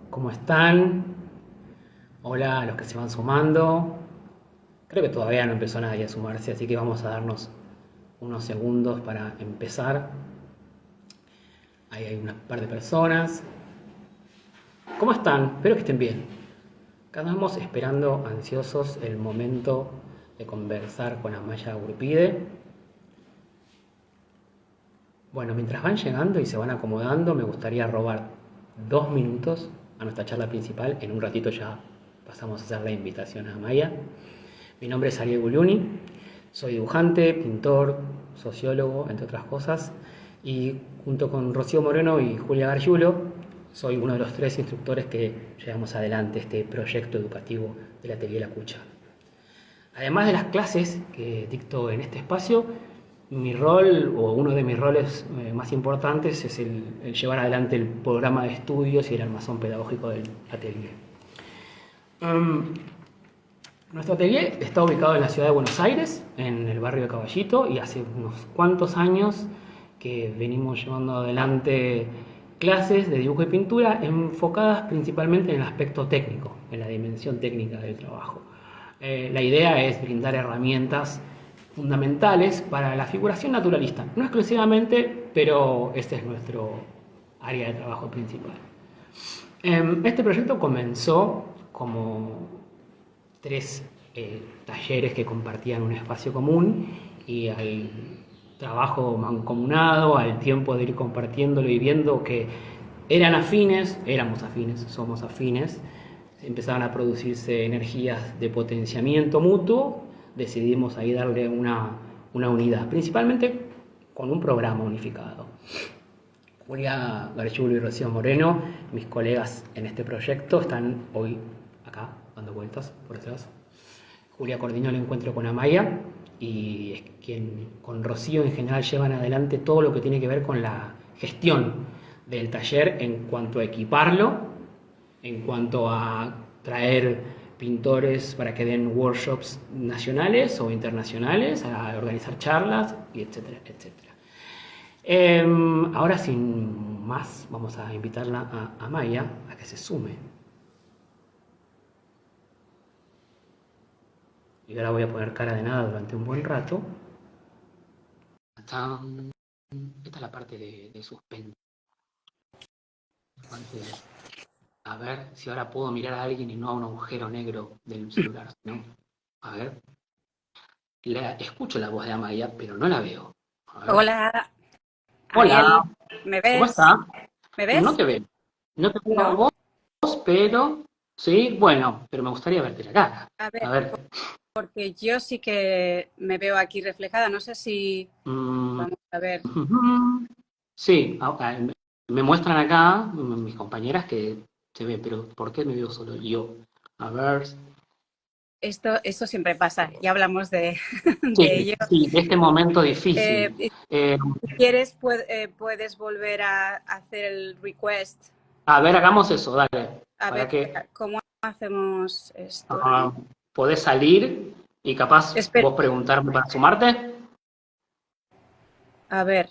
¿Cómo están? Hola a los que se van sumando. Creo que todavía no empezó nadie a sumarse, así que vamos a darnos unos segundos para empezar. Ahí hay una par de personas. ¿Cómo están? Espero que estén bien. Acá estamos esperando ansiosos el momento de conversar con Amaya Urpide. Bueno, mientras van llegando y se van acomodando, me gustaría robar 2 minutos a nuestra charla principal. En un ratito ya pasamos a hacer la invitación a Amaya. Mi nombre es Ariel Guluni, soy dibujante, pintor, sociólogo, entre otras cosas, y junto con Rocío Moreno y Julia Gargiulo, soy uno de los 3 instructores que llevamos adelante este proyecto educativo del Atelier La Cucha. Además de las clases que dicto en este espacio, mi rol, o uno de mis roles más importantes, es el llevar adelante el programa de estudios y el armazón pedagógico del atelier. Nuestro atelier está ubicado en la ciudad de Buenos Aires, en el barrio de Caballito, y hace unos cuantos años que venimos llevando adelante clases de dibujo y pintura enfocadas principalmente en el aspecto técnico, en la dimensión técnica del trabajo. La idea es brindar herramientas fundamentales para la figuración naturalista, no exclusivamente, pero este es nuestro área de trabajo principal. Este proyecto comenzó como 3 talleres que compartían un espacio común, y al trabajo mancomunado, al tiempo de ir compartiéndolo y viendo que éramos afines, somos afines, empezaban a producirse energías de potenciamiento mutuo. Decidimos ahí darle una unidad, principalmente con un programa unificado. Julia Gargiulo y Rocío Moreno, mis colegas en este proyecto, están hoy acá dando vueltas por detrás. Julia coordinó el encuentro con Amaya y es quien con Rocío en general llevan adelante todo lo que tiene que ver con la gestión del taller en cuanto a equiparlo, en cuanto a traer pintores para que den workshops nacionales o internacionales, a organizar charlas, y etcétera, etcétera. Ahora, sin más, vamos a invitarla a Maya a que se sume. Y ahora voy a poner cara de nada durante un buen rato. Esta es la parte de suspense. A ver si ahora puedo mirar a alguien y no a un agujero negro del celular, ¿no? A ver. Escucho la voz de Amaya, pero no la veo. A ver. Hola, Hola, Ariel, ¿me ¿cómo ves? está? ¿Me No ves? te veo. No te veo a ¿No? vos, pero... Sí, bueno, pero me gustaría verte la cara. A A ver, ver. porque yo sí que me veo aquí reflejada. No sé si... Mm, Vamos a ver. sí, me muestran acá mis compañeras que se ve, pero ¿por qué me veo solo yo? A ver. Esto siempre pasa. Ya hablamos de, Sí, de ello. sí, de este momento difícil. Si Eh, quieres, puedes volver a hacer el request. a ver, hagamos eso, dale. A Para ver, que ¿cómo hacemos esto? podés salir y capaz Espera, vos preguntarme para sumarte. a ver.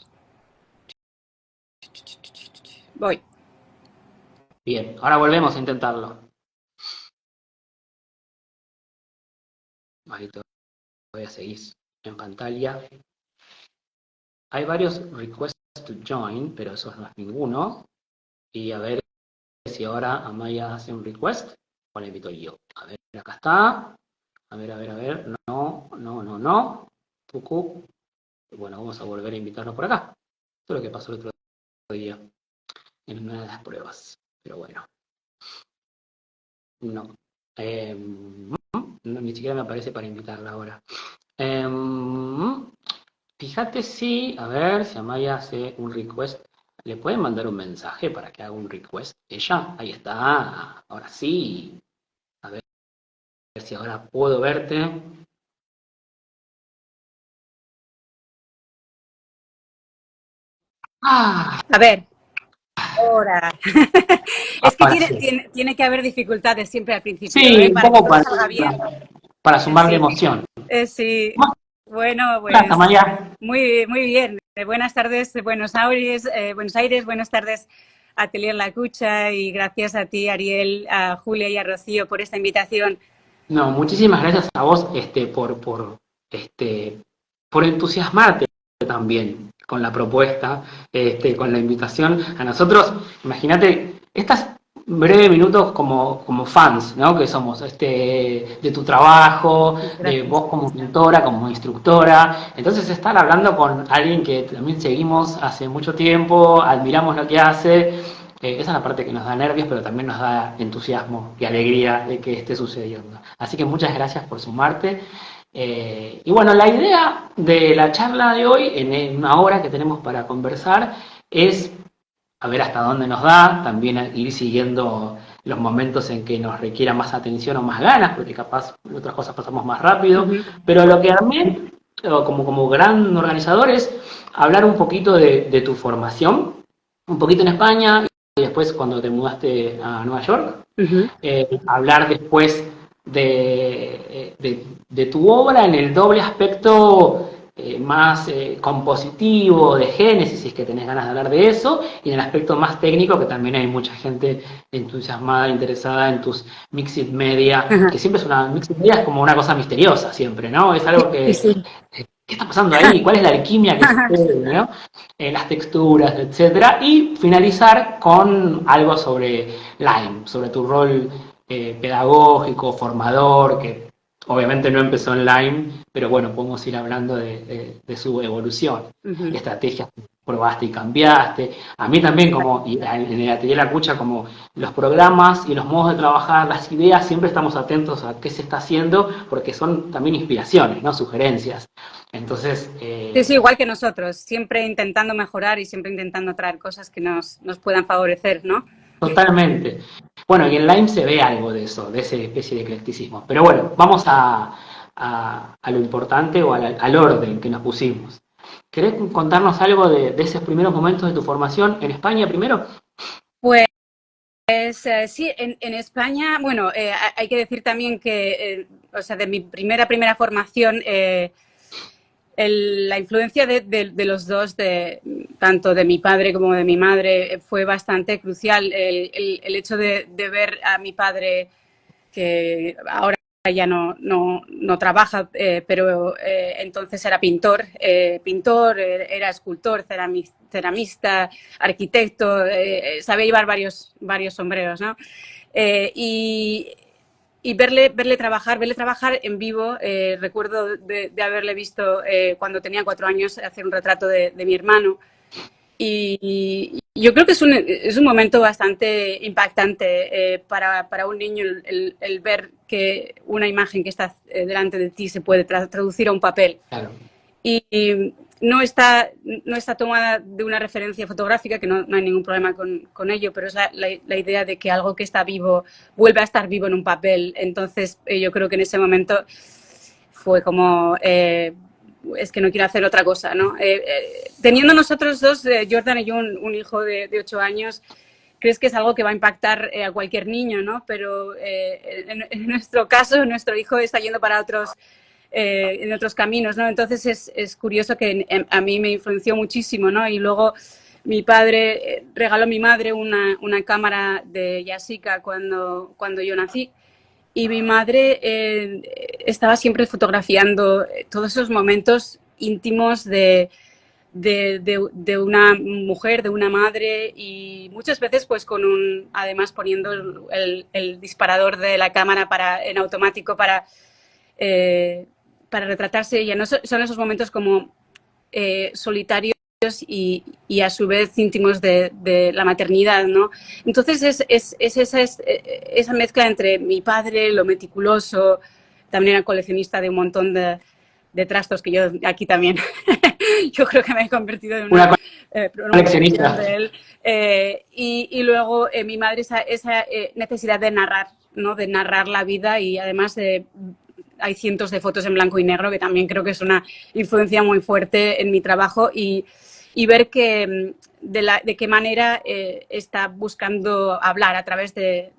Voy. Bien, ahora volvemos a intentarlo. Ahí todavía seguís en pantalla. Hay varios requests to join, pero eso no es ninguno. Y a ver si ahora Amaya hace un request o la invito yo. A ver, acá está. A ver, a ver, a ver. No, no, no, no. Tucu. Bueno, vamos a volver a invitarnos por acá. Esto es lo que pasó el otro día en una de las pruebas. Pero bueno. No. No, ni siquiera me aparece para invitarla ahora. Fíjate si, a ver, si Amaya hace un request. ¿Le pueden mandar un mensaje para que haga un request? Ella, ahí está. Ahora sí. A ver si ahora puedo verte. Ah, A ver, ahora. Es que ahora tiene, sí. tiene, tiene que haber dificultades siempre al principio, Sí, ¿eh? un Para que poco todo salga bien. para sumarle Sí, emoción. sí. ¿Cómo Bueno, estás, pues Amaya? muy bien. Buenas tardes, Buenos Aires, buenas tardes Atelier La Cucha y gracias a ti, Ariel, a Julia y a Rocío por esta invitación. No, muchísimas gracias a vos por entusiasmarte también con la propuesta, con la invitación. A nosotros, imagínate, estas breves minutos como fans, ¿no? Que somos de tu trabajo, de Gracias. vos como pintora, como instructora. Entonces estar hablando con alguien que también seguimos hace mucho tiempo, admiramos lo que hace. Esa es la parte que nos da nervios, pero también nos da entusiasmo y alegría de que esté sucediendo. Así que muchas gracias por sumarte. Y bueno, la idea de la charla de hoy, en una hora que tenemos para conversar, es a ver hasta dónde nos da, también ir siguiendo los momentos en que nos requiera más atención o más ganas, porque capaz otras cosas pasamos más rápido. Pero lo que armé, como gran organizador, es hablar un poquito de tu formación, un poquito en España, y después cuando te mudaste a Nueva York, hablar después de tu obra en el doble aspecto más compositivo, de génesis, si es que tenés ganas de hablar de eso, y en el aspecto más técnico, que también hay mucha gente entusiasmada, interesada en tus mixed media, que siempre es mixed media es como una cosa misteriosa siempre, ¿no? Es algo Sí, sí. ¿qué está pasando ahí? ¿Cuál es la alquimia que sucede, ¿no? Las texturas, etcétera, y finalizar con algo sobre Lime, sobre tu rol pedagógico, formador, que obviamente no empezó en Lime, pero bueno, podemos ir hablando de su evolución, qué estrategias probaste y cambiaste. A mí también, en el Atelier La Cucha, como los programas y los modos de trabajar, las ideas, siempre estamos atentos a qué se está haciendo, porque son también inspiraciones, ¿no? Sugerencias. Entonces, Sí, sí, igual que nosotros, siempre intentando mejorar y siempre intentando traer cosas que nos puedan favorecer, ¿no? totalmente. Bueno, y en Lime se ve algo de eso, de esa especie de eclecticismo. Pero bueno, vamos a lo importante o al orden que nos pusimos. ¿Querés contarnos algo de esos primeros momentos de tu formación en España primero? Pues sí, en España, bueno, hay que decir también que, o sea, de mi primera formación, la influencia de los dos, tanto de mi padre como de mi madre, fue bastante crucial. El hecho de ver a mi padre, que ahora ya no trabaja, pero entonces era pintor, era escultor, ceramista, arquitecto, sabía llevar varios sombreros, ¿no? Y verle trabajar en vivo. Recuerdo de haberle visto cuando tenía 4 años hacer un retrato de mi hermano. Y yo creo que es un momento bastante impactante para un niño el ver que una imagen que está delante de ti se puede traducir a un papel. Claro. Y no está tomada de una referencia fotográfica, que no hay ningún problema con ello, pero es la idea de que algo que está vivo vuelve a estar vivo en un papel. Entonces yo creo que en ese momento fue como... es que no quiero hacer otra cosa, ¿no? Teniendo nosotros dos, Jordan y yo, un hijo de 8 años, crees que es algo que va a impactar a cualquier niño, ¿no? Pero en nuestro caso, nuestro hijo está yendo para en otros caminos, ¿no? Entonces es curioso que a mí me influenció muchísimo, ¿no? Y luego mi padre regaló a mi madre una cámara de Yashica cuando yo nací. Y mi madre estaba siempre fotografiando todos esos momentos íntimos de una mujer, de una madre, y muchas veces pues además poniendo el disparador de la cámara en automático para retratarse ella. ¿No? Son esos momentos como solitarios y a su vez íntimos de la maternidad, ¿no? Entonces es esa mezcla entre mi padre, lo meticuloso, también era coleccionista de un montón de trastos, que yo aquí también yo creo que me he convertido en una coleccionista de él, y luego mi madre esa necesidad de narrar, ¿no? De narrar la vida, y además hay cientos de fotos en blanco y negro, que también creo que es una influencia muy fuerte en mi trabajo, y ver que de qué manera está buscando hablar a través de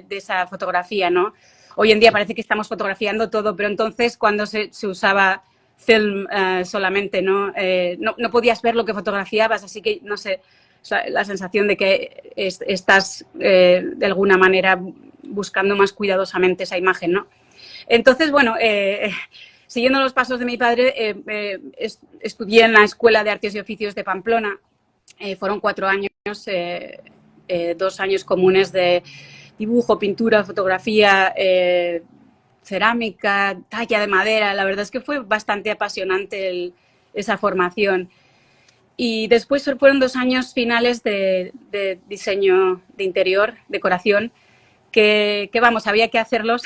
esa fotografía, ¿no? Hoy en día parece que estamos fotografiando todo, pero entonces cuando se usaba film solamente, ¿no? No podías ver lo que fotografiabas, así que, no sé, sea, la sensación de que estás de alguna manera buscando más cuidadosamente esa imagen, ¿no? Entonces, bueno, siguiendo los pasos de mi padre, estudié en la Escuela de Artes y Oficios de Pamplona. Fueron 4 años, 2 años comunes de dibujo, pintura, fotografía, cerámica, talla de madera. La verdad es que fue bastante apasionante esa formación. Y después fueron 2 años finales de diseño de interior, decoración, que vamos, había que hacerlos.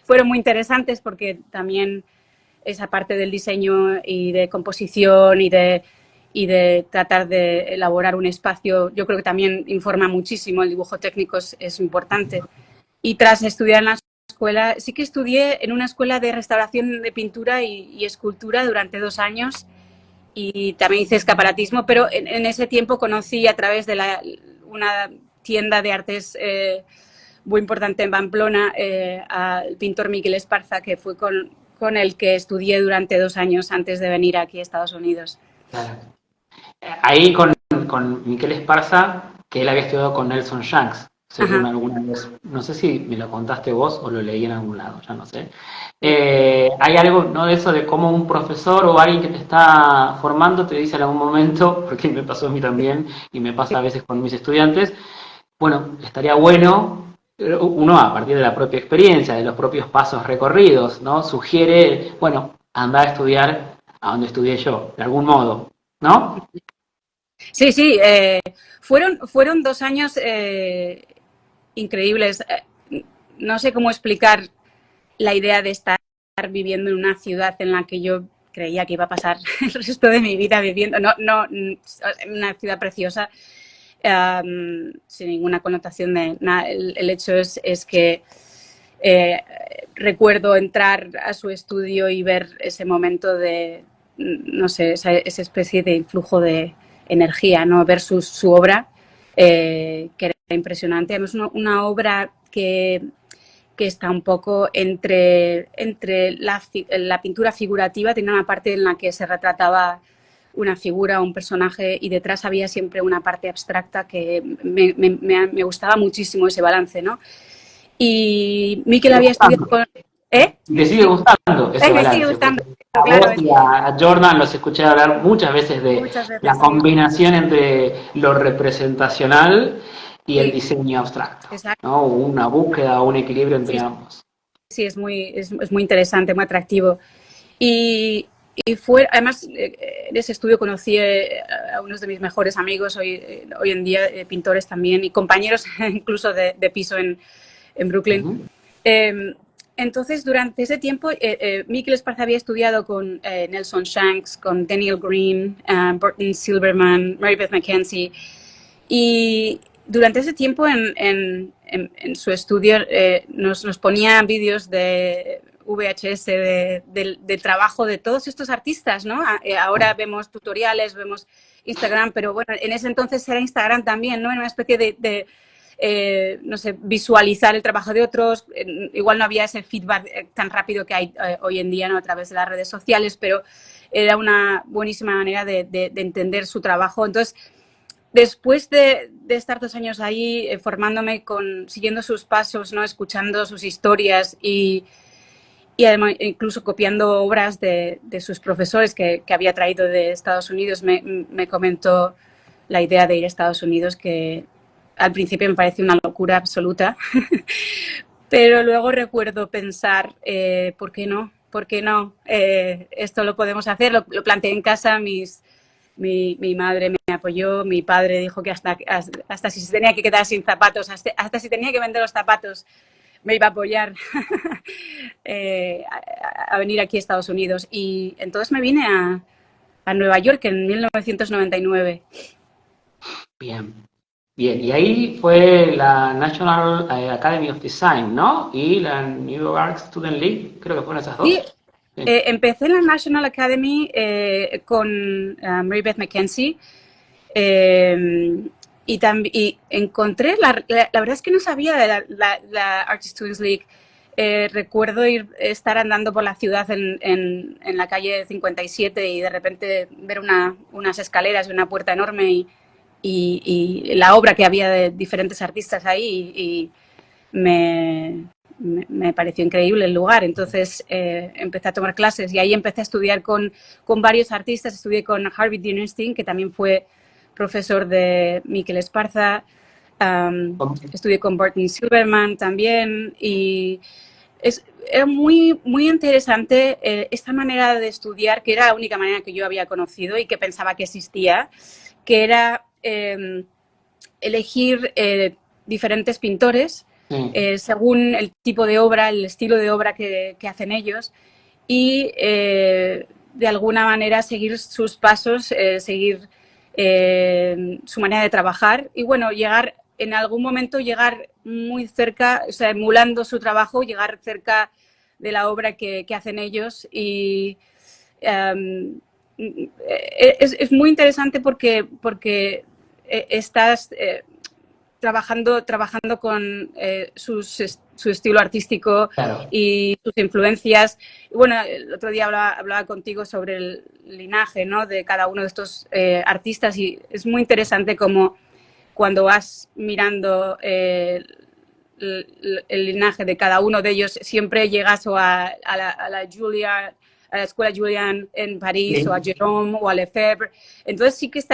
Fueron muy interesantes porque también esa parte del diseño y de composición y de tratar de elaborar un espacio, yo creo que también informa muchísimo, el dibujo técnico es importante. Y tras estudiar en la escuela, sí que estudié en una escuela de restauración de pintura y escultura durante 2 años y también hice escaparatismo, pero en ese tiempo conocí a través de una tienda de artes muy importante en Pamplona al pintor Miquel Esparza, que fue con el que estudié durante 2 años antes de venir aquí a Estados Unidos. Claro. Ahí con Miquel Esparza, que él había estudiado con Nelson Shanks, según alguna vez, no sé si me lo contaste vos o lo leí en algún lado, ya no sé. ¿Hay algo, no, de eso de cómo un profesor o alguien que te está formando te dice en algún momento, porque me pasó a mí también y me pasa a veces con mis estudiantes, bueno, estaría bueno, uno a partir de la propia experiencia, de los propios pasos recorridos, ¿no? Sugiere, bueno, anda a estudiar a donde estudié yo, de algún modo, ¿no? Sí, sí, fueron 2 años increíbles. No sé cómo explicar la idea de estar viviendo en una ciudad en la que yo creía que iba a pasar el resto de mi vida viviendo, una ciudad preciosa, sin ninguna connotación de nada. El hecho es que recuerdo entrar a su estudio y ver ese momento de, no sé, esa especie de influjo de energía, ¿no? Ver su obra, que era impresionante. Además, una obra que está un poco entre la pintura figurativa, tenía una parte en la que se retrataba una figura, un personaje, y detrás había siempre una parte abstracta que me gustaba muchísimo ese balance, ¿no? Y Miquel había estudiado con... Me sigue gustando ese balance. Me sigue gustando, A claro. vos y a Jordan los escuché hablar muchas veces de la combinación entre lo representacional y el diseño abstracto, ¿no? Una búsqueda, un equilibrio entre ambos. Sí, es muy interesante, muy atractivo. Y fue, además, en ese estudio conocí a unos de mis mejores amigos, hoy en día pintores también, y compañeros incluso de piso en Brooklyn. Entonces, durante ese tiempo, Miquel Esparza había estudiado con Nelson Shanks, con Daniel Green, Burton Silverman, Mary Beth Mackenzie, y durante ese tiempo en su estudio nos ponía vídeos de VHS de trabajo de todos estos artistas, ¿no? Ahora vemos tutoriales, vemos Instagram, pero bueno, en ese entonces era Instagram también, ¿no? Era una especie de no sé, visualizar el trabajo de otros. Igual no había ese feedback tan rápido que hay hoy en día, ¿no? A través de las redes sociales, pero era una buenísima manera de entender su trabajo. Entonces, después de estar 2 años ahí formándome, siguiendo sus pasos, ¿no? Escuchando sus historias y además incluso copiando obras de sus profesores que había traído de Estados Unidos, me comentó la idea de ir a Estados Unidos, que al principio me pareció una locura absoluta, pero luego recuerdo pensar, ¿por qué no? ¿Por qué no? Esto lo podemos hacer. Lo planteé en casa, mi madre me apoyó, mi padre dijo que hasta si se tenía que quedar sin zapatos, hasta si tenía que vender los zapatos, me iba a apoyar a venir aquí a Estados Unidos. Y entonces me vine a Nueva York en 1999. Bien. Bien, y ahí fue la National Academy of Design, ¿no? Y la New York Student League, creo que fueron esas dos. Sí. Empecé en la National Academy con Mary Beth Mackenzie y encontré, la verdad es que no sabía de la Art Students League. Recuerdo estar andando por la ciudad en la calle 57 y de repente ver unas escaleras y una puerta enorme y y la obra que había de diferentes artistas ahí y me pareció increíble el lugar. Entonces empecé a tomar clases y ahí empecé a estudiar con varios artistas. Estudié con Harvey Dynasty, que también fue profesor de Miquel Esparza. Estudié con Burton Silverman también y era muy, muy interesante esta manera de estudiar, que era la única manera que yo había conocido y que pensaba que existía, que era elegir diferentes pintores según el tipo de obra, el estilo de obra que hacen ellos y de alguna manera seguir sus pasos, seguir su manera de trabajar y bueno, en algún momento llegar muy cerca, o sea, emulando su trabajo, llegar cerca de la obra que hacen ellos y es muy interesante porque estás trabajando con su estilo artístico Claro. y sus influencias. Y bueno, el otro día hablaba contigo sobre el linaje, ¿no?, de cada uno de estos artistas y es muy interesante como cuando vas mirando el linaje de cada uno de ellos, siempre llegas o a la escuela Julian en París, Sí. o a Jerome o a Lefebvre. Entonces sí que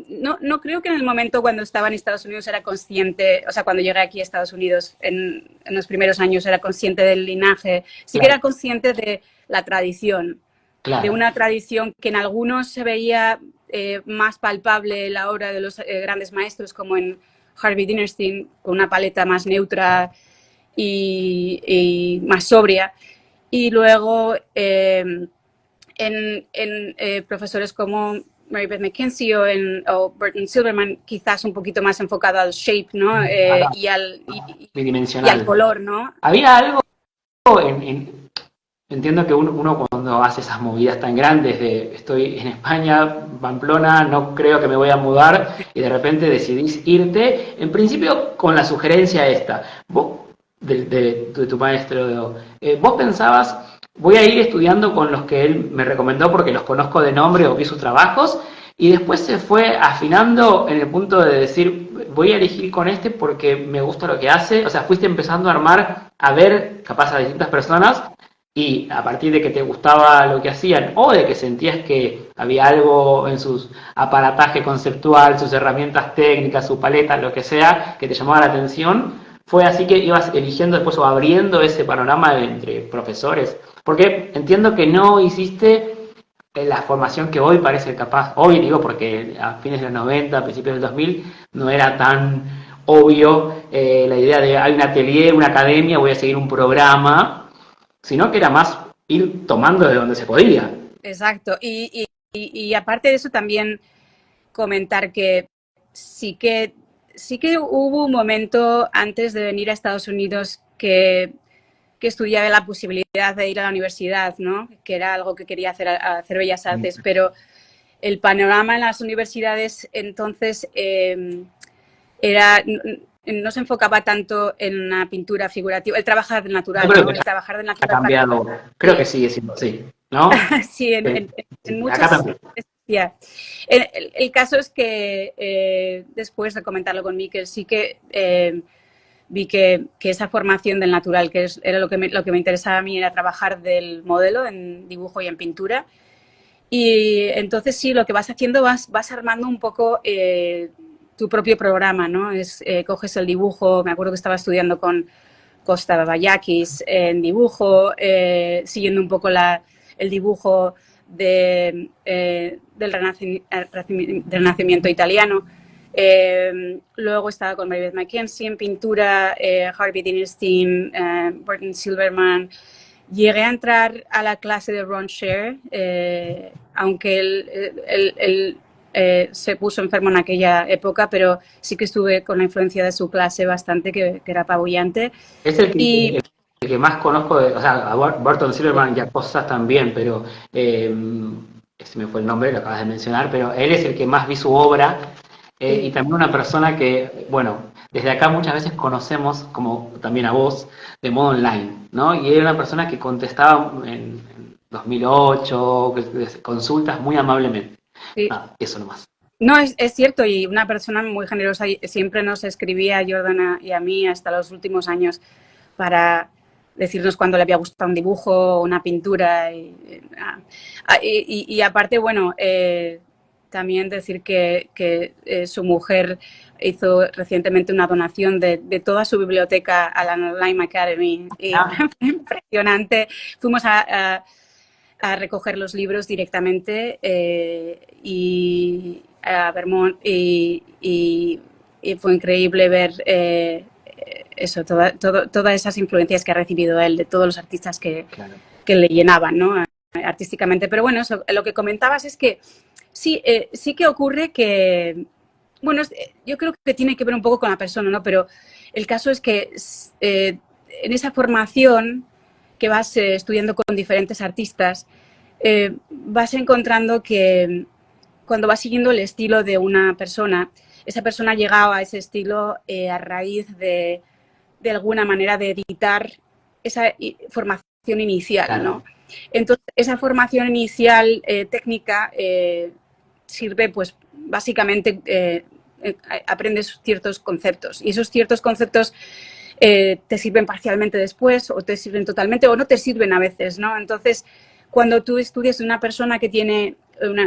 no creo que en el momento cuando estaba en Estados Unidos era consciente, o sea, cuando llegué aquí a Estados Unidos en los primeros años era consciente del linaje, sí que era consciente de la tradición, de una tradición que en algunos se veía más palpable la obra de los grandes maestros, como en Harvey Dynasty, con una paleta más neutra y más sobria. Y luego en profesores como Mary Beth McKenzie o Burton Silverman, quizás un poquito más enfocado al shape, ¿no? Y al color, ¿no? Había algo entiendo que uno cuando hace esas movidas tan grandes de estoy en España, Pamplona, no creo que me voy a mudar y de repente decidís irte, en principio con la sugerencia esta, vos, de tu maestro, vos pensabas, voy a ir estudiando con los que él me recomendó porque los conozco de nombre o vi sus trabajos, y después se fue afinando en el punto de decir, voy a elegir con este porque me gusta lo que hace, o sea, fuiste empezando a armar, a ver capaz a distintas personas, y a partir de que te gustaba lo que hacían o de que sentías que había algo en sus aparataje conceptual, sus herramientas técnicas, su paleta, lo que sea, que te llamaba la atención, fue así que ibas eligiendo después o abriendo ese panorama entre profesores. Porque entiendo que no hiciste la formación que hoy parece capaz, hoy digo porque a fines de los 90, a principios del 2000, no era tan obvio la idea de hay un atelier, una academia, voy a seguir un programa, sino que era más ir tomando de donde se podía. Exacto. Y aparte de eso también comentar que sí que hubo un momento antes de venir a Estados Unidos que estudiaba la posibilidad de ir a la universidad, ¿no? Que era algo que quería hacer Bellas Artes, pero el panorama en las universidades entonces no se enfocaba tanto en la pintura figurativa, el trabajar del natural, ¿no? El trabajar del natural. Ha cambiado, creo que sigue siendo así, ¿no? Sí, en muchas... Acá también. Yeah. El caso es que después de comentarlo con Miquel, sí que vi que esa formación del natural, que era lo que me interesaba a mí, era trabajar del modelo en dibujo y en pintura. Y entonces sí, lo que vas haciendo, vas armando un poco tu propio programa, ¿no? Coges el dibujo, me acuerdo que estaba estudiando con Costa Babayakis en dibujo, siguiendo un poco el dibujo del Renacimiento italiano. Luego estaba con Mary Beth McKenzie en pintura, Harvey Dynasty, Burton Silverman. Llegué a entrar a la clase de Ron Scher, aunque él se puso enfermo en aquella época, pero sí que estuve con la influencia de su clase bastante, que era apabullante. Es el que más conozco, o sea, a Burton Silverman y a cosas también, pero ese me fue el nombre, lo acabas de mencionar, pero él es el que más vi su obra. Y también una persona que, bueno, desde acá muchas veces conocemos, como también a vos, de modo online, ¿no? Y era una persona que contestaba en 2008, consultas muy amablemente. Sí. Eso nomás. No, es cierto, y una persona muy generosa siempre nos escribía a Jordana y a mí hasta los últimos años para decirnos cuándo le había gustado un dibujo o una pintura. Y aparte, bueno, también decir que su mujer hizo recientemente una donación de toda su biblioteca a la Lime Academy. Y Ah, impresionante. Fuimos a recoger los libros directamente y a Vermont y fue increíble ver eso, todas esas influencias que ha recibido él de todos los artistas claro. que le llenaban, ¿no? Artísticamente. Pero bueno, eso, lo que comentabas es que sí, sí que ocurre que, bueno, yo creo que tiene que ver un poco con la persona, ¿no? Pero el caso es que en esa formación que vas estudiando con diferentes artistas, vas encontrando que cuando vas siguiendo el estilo de una persona, esa persona ha llegado a ese estilo a raíz de alguna manera de editar esa formación inicial, Claro. ¿no? Entonces, esa formación inicial técnica sirve, pues, básicamente aprendes ciertos conceptos y esos ciertos conceptos te sirven parcialmente después o te sirven totalmente o no te sirven a veces, ¿no? Entonces, cuando tú estudias una persona que tiene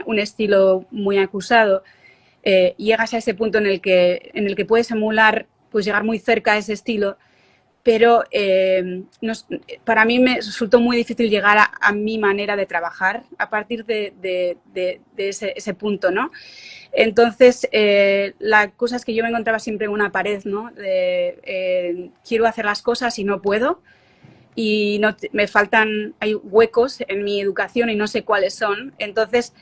un estilo muy acusado, llegas a ese punto en el que puedes emular, pues llegar muy cerca a ese estilo, pero para mí me resultó muy difícil llegar a mi manera de trabajar a partir de ese punto, ¿no? Entonces, la cosa es que yo me encontraba siempre en una pared, ¿no? Quiero hacer las cosas y no puedo, y no, me faltan, hay huecos en mi educación y no sé cuáles son. Entonces,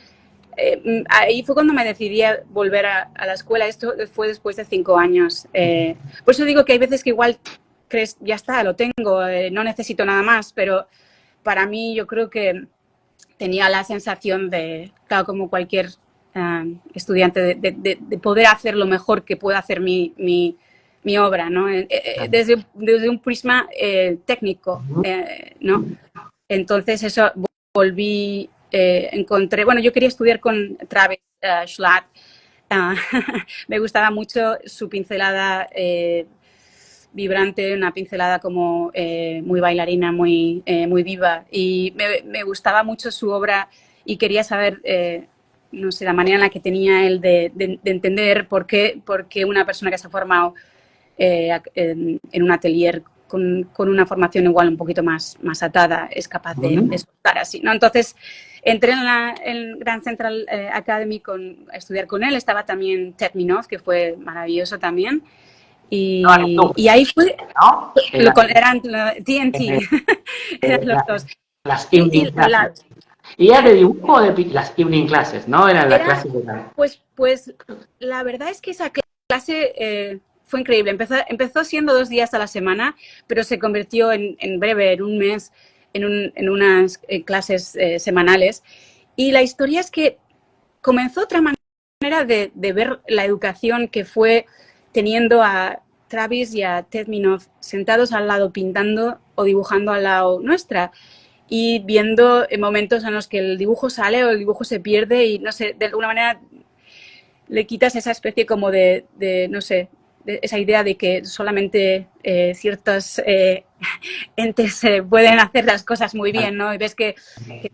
ahí fue cuando me decidí a volver a la escuela. Esto fue después de 5 años. Por eso digo que hay veces que igual crees, ya está, lo tengo, no necesito nada más, pero para mí yo creo que tenía la sensación de, claro, como cualquier estudiante, de poder hacer lo mejor que pueda hacer mi obra, ¿no? Desde un prisma técnico, ¿no? Entonces eso, volví, encontré, bueno, yo quería estudiar con Travis Schlatt. Me gustaba mucho su pincelada vibrante, una pincelada como muy bailarina, muy viva. Y me gustaba mucho su obra y quería saber, no sé, la manera en la que tenía él de entender por qué una persona que se ha formado en un atelier con una formación igual un poquito más atada es capaz de soltar así, ¿no? Entonces, entré en Grand Central Academy a estudiar con él. Estaba también Ted Minoff, que fue maravilloso también. Y ahí fue, ¿No? eran TNT, eran los La- dos. las Y evening classes. Y era de dibujo o de las evening classes, ¿no? Eran las era, clases de la... pues, la verdad es que esa clase fue increíble. Empezó siendo 2 días a la semana, pero se convirtió en breve, en un mes, en unas clases semanales. Y la historia es que comenzó otra manera de ver la educación, que fue teniendo a Travis y a Ted Minoff sentados al lado pintando o dibujando al lado nuestra y viendo momentos en los que el dibujo sale o el dibujo se pierde y no sé, de alguna manera le quitas esa especie como no sé, de esa idea de que solamente ciertos entes pueden hacer las cosas muy bien, ¿no? Y ves que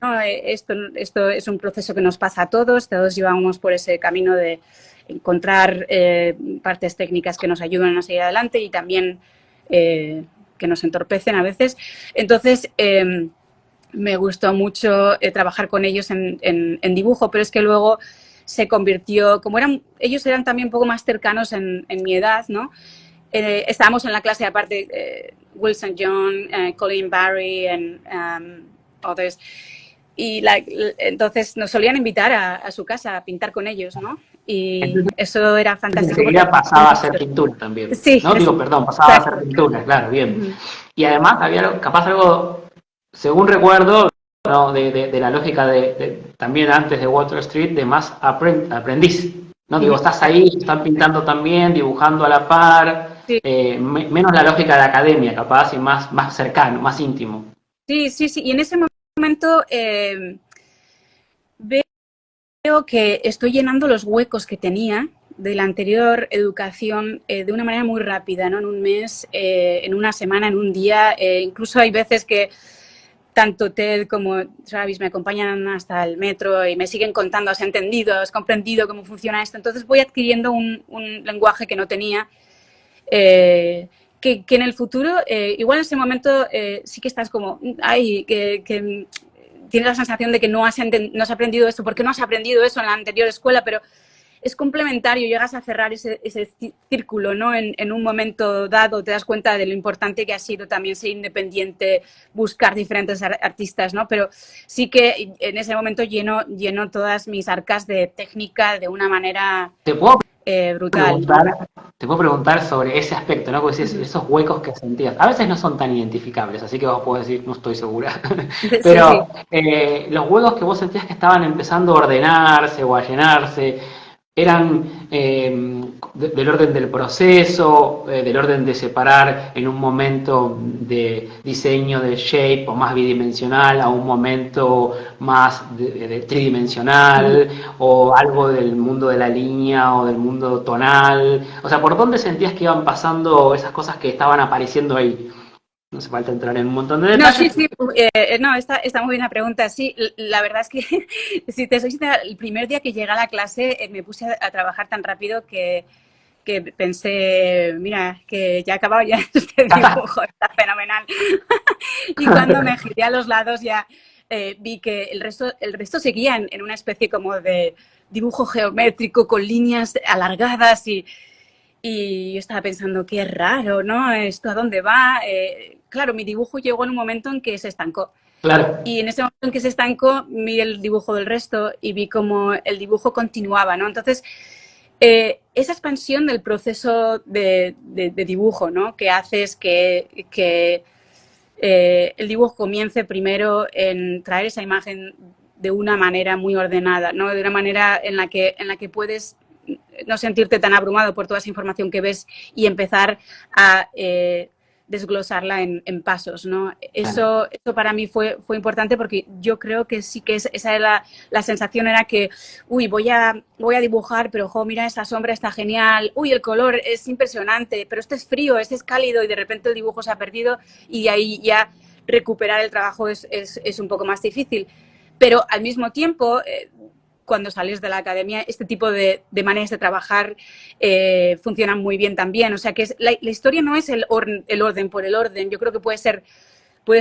no, esto es un proceso que nos pasa a todos llevamos por ese camino de encontrar partes técnicas que nos ayudan a seguir adelante y también que nos entorpecen a veces. Entonces, me gustó mucho trabajar con ellos en dibujo, pero es que luego se convirtió, como ellos eran también un poco más cercanos en mi edad, ¿no? Estábamos en la clase aparte, Wilson John, Colin Barry y others. Y entonces nos solían invitar a su casa a pintar con ellos, ¿no? Y eso era fantástico. Enseguida pasaba a hacer pintura también. Sí, ¿No? Digo, perdón, pasaba a hacer exacto. pintura, claro, bien. Y además había capaz algo, según recuerdo, ¿no? de la lógica también antes de Water Street, de más aprendiz. ¿No? Digo, estás ahí, están pintando también, dibujando a la par, Sí, menos la lógica de la academia, capaz, y más cercano, más íntimo. sí, sí, sí. Y en ese momento Creo que estoy llenando los huecos que tenía de la anterior educación de una manera muy rápida, ¿no? En un mes, en una semana, en un día. Incluso hay veces que tanto Ted como Travis me acompañan hasta el metro y me siguen contando, has entendido, has comprendido cómo funciona esto. Entonces voy adquiriendo un lenguaje que no tenía, que en el futuro, igual en ese momento sí que estás como, ay, que tienes la sensación de que no has aprendido esto, porque no has aprendido eso en la anterior escuela, pero es complementario, llegas a cerrar ese círculo, ¿no? En un momento dado te das cuenta de lo importante que ha sido también ser independiente, buscar diferentes artistas, ¿no? Pero sí que en ese momento lleno todas mis arcas de técnica de una manera ¿Te puedo brutal, ¿no? preguntar, te puedo preguntar sobre ese aspecto, ¿no? Porque decís, esos huecos que sentías, a veces no son tan identificables, así que vos podés decir, no estoy segura, Sí, sí. pero los huecos que vos sentías que estaban empezando a ordenarse o a llenarse, eran del orden del proceso, del orden de separar en un momento de diseño de shape o más bidimensional a un momento más de tridimensional, o algo del mundo de la línea o del mundo tonal. O sea, ¿por dónde sentías que iban pasando esas cosas que estaban apareciendo ahí? No hace falta entrar en un montón de No, sí, detalles. sí, no, está muy bien la pregunta. Sí, la verdad es que, si te soy sincera, el primer día que llegué a la clase me puse a trabajar tan rápido que pensé, mira, que ya he acabado ya este dibujo, está fenomenal. Y cuando me giré a los lados ya vi que el resto seguía en una especie como de dibujo geométrico con líneas alargadas y yo estaba pensando, qué raro, ¿no? ¿Esto a dónde va? Claro, mi dibujo llegó en un momento en que se estancó. Claro, Y en ese momento en que se estancó, vi el dibujo del resto y vi cómo el dibujo continuaba, ¿no? Entonces, esa expansión del proceso de dibujo, ¿no? Que haces que el dibujo comience primero en traer esa imagen de una manera muy ordenada, ¿no? De una manera en la que puedes no sentirte tan abrumado por toda esa información que ves y empezar a desglosarla en pasos, ¿no? claro. Eso para mí fue importante porque yo creo que sí que esa era la sensación, era que, uy, voy a dibujar, pero, jo, mira, esa sombra está genial, uy, el color es impresionante, pero este es frío, este es cálido, y de repente el dibujo se ha perdido y ahí ya recuperar el trabajo es un poco más difícil. Pero al mismo tiempo, cuando sales de la academia, este tipo de maneras de trabajar funcionan muy bien también. O sea, que la historia no es el orden por el orden. Yo creo que puedes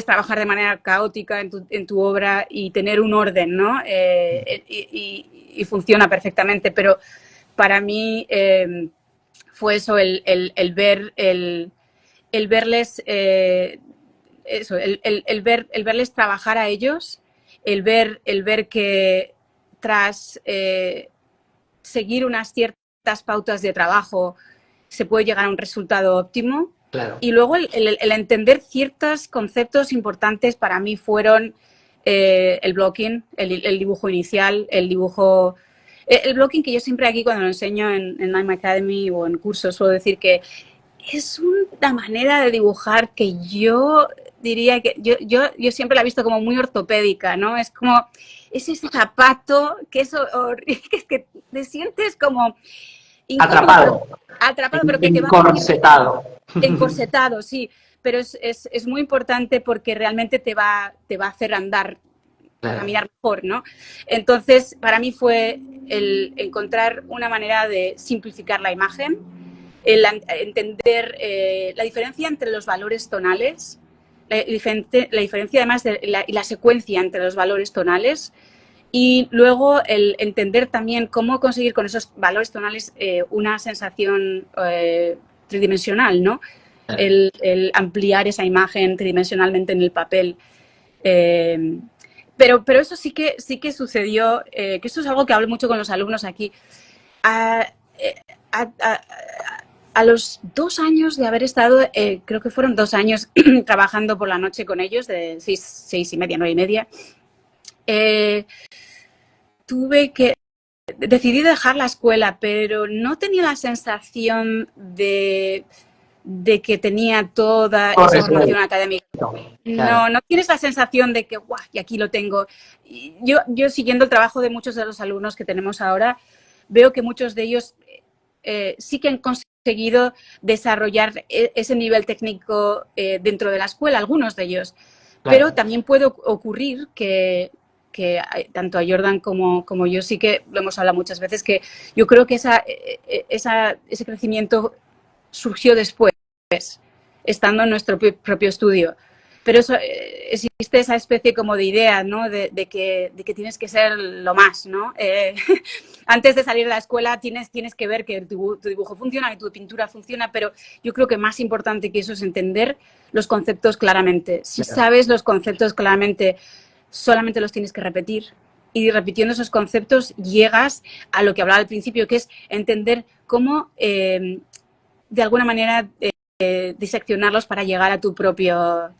trabajar de manera caótica en tu obra y tener un orden, ¿no? Y funciona perfectamente. Pero para mí fue eso, el ver, el verles, eso, el verles trabajar a ellos, el ver que tras seguir unas ciertas pautas de trabajo se puede llegar a un resultado óptimo. Claro. Y luego el entender ciertos conceptos importantes para mí fueron el blocking, el dibujo inicial, el dibujo... El blocking, que yo siempre aquí cuando lo enseño en Lime Academy o en cursos suelo decir que es una manera de dibujar que yo diría que yo siempre la he visto como muy ortopédica, ¿no? Es como, es ese zapato que es que te sientes como incómodo, pero Atrapado, atrapado, pero que te va a permitir encorsetado. encorsetado, sí. Pero es muy importante porque realmente te va a hacer andar, Claro. caminar mejor, ¿no? Entonces, para mí fue el encontrar una manera de simplificar la imagen, el entender la diferencia entre los valores tonales, la diferencia además de la secuencia entre los valores tonales, y luego el entender también cómo conseguir con esos valores tonales una sensación tridimensional, ¿no? Claro. El ampliar esa imagen tridimensionalmente en el papel. Eh, pero eso sí que sucedió, que esto es algo que hablo mucho con los alumnos aquí. A, a, a, a los 2 años de haber estado, creo que fueron 2 años trabajando por la noche con ellos, de 6:30, 9:30, tuve que... Decidí dejar la escuela, pero no tenía la sensación de de que tenía toda Todo esa resuelto. formación académica. Claro. No tienes la sensación de que, ¡guau!, y aquí lo tengo. Y yo siguiendo el trabajo de muchos de los alumnos que tenemos ahora, veo que muchos de ellos sí que han conseguido desarrollar ese nivel técnico dentro de la escuela, algunos de ellos. Claro. Pero también puede ocurrir que tanto a Jordan como yo sí que lo hemos hablado muchas veces, que yo creo que ese crecimiento surgió después, estando en nuestro propio estudio. Pero eso, existe esa especie como de idea, ¿no? De que tienes que ser lo más, ¿no? Antes de salir de la escuela tienes que ver que tu dibujo funciona, que tu pintura funciona, pero yo creo que más importante que eso es entender los conceptos claramente. Si sabes los conceptos claramente, solamente los tienes que repetir. Y repitiendo esos conceptos llegas a lo que hablaba al principio, que es entender cómo, de alguna manera, diseccionarlos para llegar a tu propia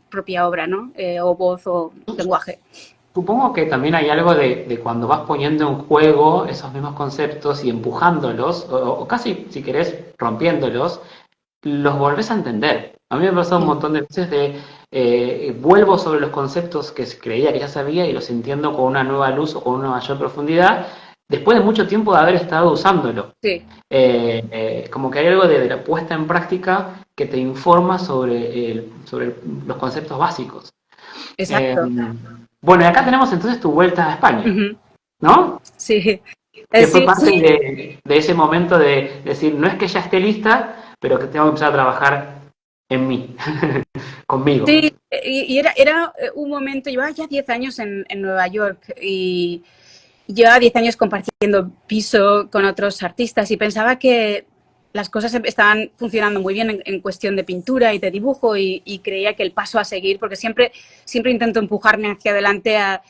obra, ¿no? O voz o lenguaje. Supongo que también hay algo de cuando vas poniendo en juego esos mismos conceptos y empujándolos, o casi, si querés, rompiéndolos, los volvés a entender. A mí me ha pasado un montón de veces vuelvo sobre los conceptos que creía que ya sabía y los entiendo con una nueva luz o con una mayor profundidad, después de mucho tiempo de haber estado usándolo. Sí. Como que hay algo de la puesta en práctica que te informa sobre los conceptos básicos. Exacto. Bueno, y acá tenemos entonces tu vuelta a España, ¿no? Sí. Que fue parte de ese momento de decir, no es que ya esté lista, pero que tengo que empezar a trabajar en mí, conmigo. Sí, y era un momento, llevaba ya 10 años en Nueva York y llevaba 10 años compartiendo piso con otros artistas y pensaba que las cosas estaban funcionando muy bien en cuestión de pintura y de dibujo y creía que el paso a seguir, porque siempre intento empujarme hacia adelante a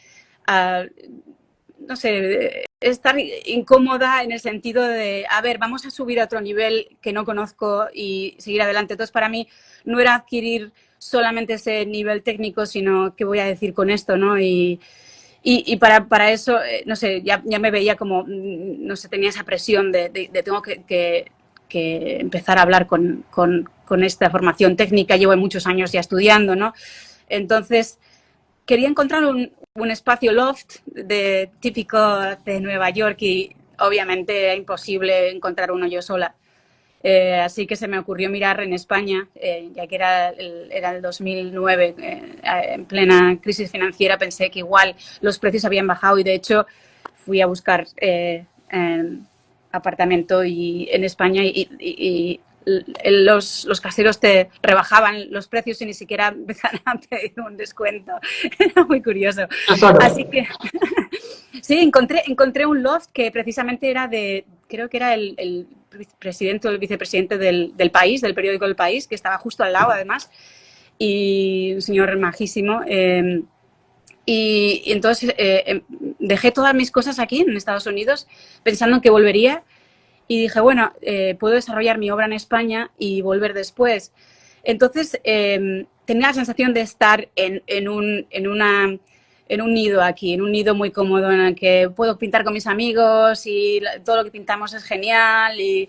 no sé, estar incómoda en el sentido de, a ver, vamos a subir a otro nivel que no conozco y seguir adelante. Entonces, para mí no era adquirir solamente ese nivel técnico, sino qué voy a decir con esto, ¿no? Y para eso, no sé, ya me veía como, no sé, tenía esa presión de tengo que empezar a hablar con esta formación técnica. Llevo muchos años ya estudiando, ¿no? Entonces, quería encontrar un espacio loft típico de Nueva York y obviamente era imposible encontrar uno yo sola. Así que se me ocurrió mirar en España, ya que era el 2009, en plena crisis financiera, pensé que igual los precios habían bajado y de hecho fui a buscar apartamento en España y los caseros te rebajaban los precios y ni siquiera empezaban a pedir un descuento. Era muy curioso. Así que sí, encontré un loft que precisamente era creo que era el presidente o el vicepresidente del país, del periódico El País, que estaba justo al lado además, y un señor majísimo. Y entonces dejé todas mis cosas aquí en Estados Unidos pensando en que volvería y dije, bueno, puedo desarrollar mi obra en España y volver después. Entonces tenía la sensación de estar en un nido aquí, en un nido muy cómodo en el que puedo pintar con mis amigos y todo lo que pintamos es genial y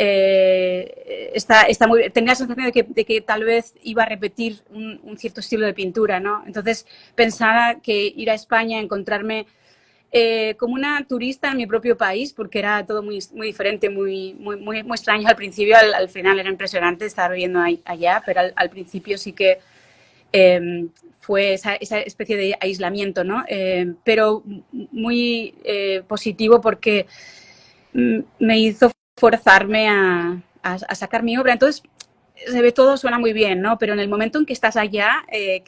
está muy, tenía la sensación de que tal vez iba a repetir un cierto estilo de pintura, ¿no? Entonces pensaba que ir a España, encontrarme como una turista en mi propio país, porque era todo muy diferente, muy extraño al principio. Al final era impresionante estar viviendo allá, pero al principio sí que fue esa especie de aislamiento, ¿no? Pero muy positivo porque me hizo forzarme a sacar mi obra. Entonces, se ve todo, suena muy bien, ¿no? Pero en el momento en que estás allá, que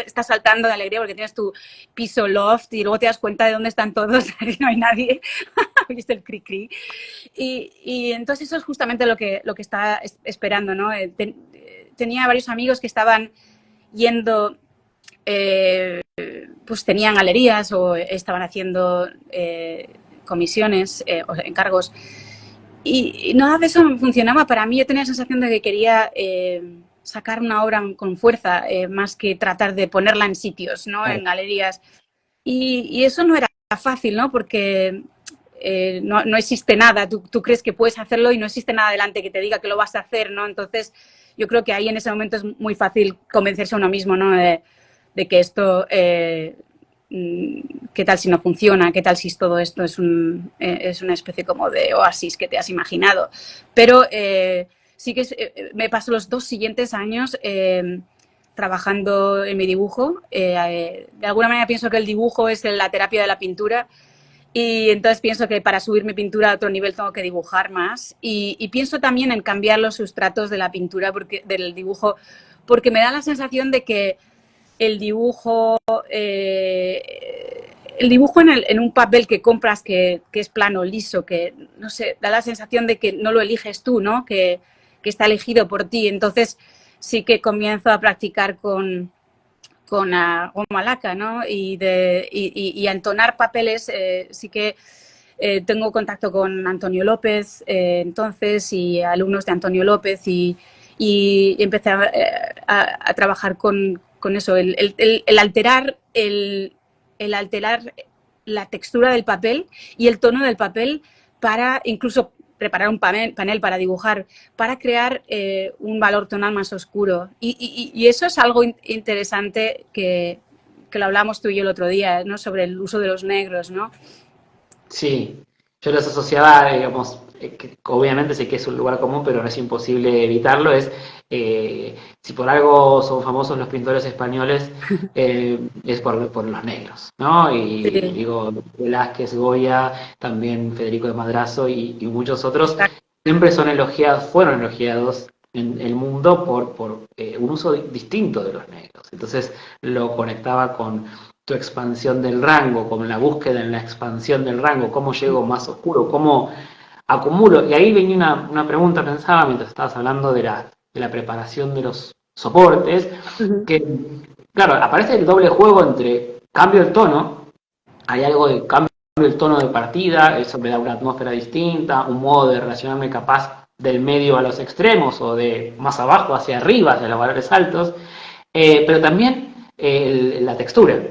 estás saltando de alegría porque tienes tu piso loft y luego te das cuenta de dónde están todos, no hay nadie, viste el cri-cri. Y entonces eso es justamente lo que estaba esperando, ¿no? Tenía varios amigos que estaban yendo, pues tenían galerías o estaban haciendo comisiones o encargos. Y nada de eso funcionaba para mí. Yo tenía la sensación de que quería sacar una obra con fuerza, más que tratar de ponerla en sitios, ¿no? En galerías. Y eso no era fácil, ¿no? Porque no existe nada, tú crees que puedes hacerlo y no existe nada delante que te diga que lo vas a hacer, ¿no? Entonces, yo creo que ahí en ese momento es muy fácil convencerse a uno mismo, ¿no? De que esto, ¿qué tal si no funciona? ¿Qué tal si todo esto es una especie como de oasis que te has imaginado? Pero sí que me paso los 2 siguientes años trabajando en mi dibujo. De alguna manera pienso que el dibujo es la terapia de la pintura y entonces pienso que para subir mi pintura a otro nivel tengo que dibujar más y pienso también en cambiar los sustratos de la pintura, del dibujo, porque me da la sensación de que el dibujo en un papel que compras que es plano, liso, que no sé, da la sensación de que no lo eliges tú, ¿no? Que está elegido por ti. Entonces sí que comienzo a practicar con goma laca, ¿no? Y a entonar papeles. Sí que tengo contacto con Antonio López entonces y alumnos de Antonio López y empecé a trabajar con eso, el alterar la textura del papel y el tono del papel para incluso preparar un panel para dibujar, para crear un valor tonal más oscuro. Y eso es algo interesante que lo hablamos tú y yo el otro día, ¿no? Sobre el uso de los negros, ¿no? Sí, yo los asociaba, digamos, que obviamente sé que es un lugar común, pero no es imposible evitarlo, si por algo son famosos los pintores españoles, es por los negros, ¿no? Y Sí, digo, Velázquez, Goya, también Federico de Madrazo y muchos otros, exacto. siempre son elogiados, fueron elogiados en el mundo por un uso distinto de los negros. Entonces lo conectaba con tu expansión del rango, con la búsqueda en la expansión del rango, cómo llego más oscuro, cómo acumulo. Y ahí venía una pregunta, pensaba, mientras estabas hablando de la preparación de los soportes, que, claro, aparece el doble juego entre cambio el tono, hay algo de cambio el tono de partida, eso me da una atmósfera distinta, un modo de relacionarme capaz del medio a los extremos o de más abajo hacia arriba, hacia los valores altos, pero también la textura,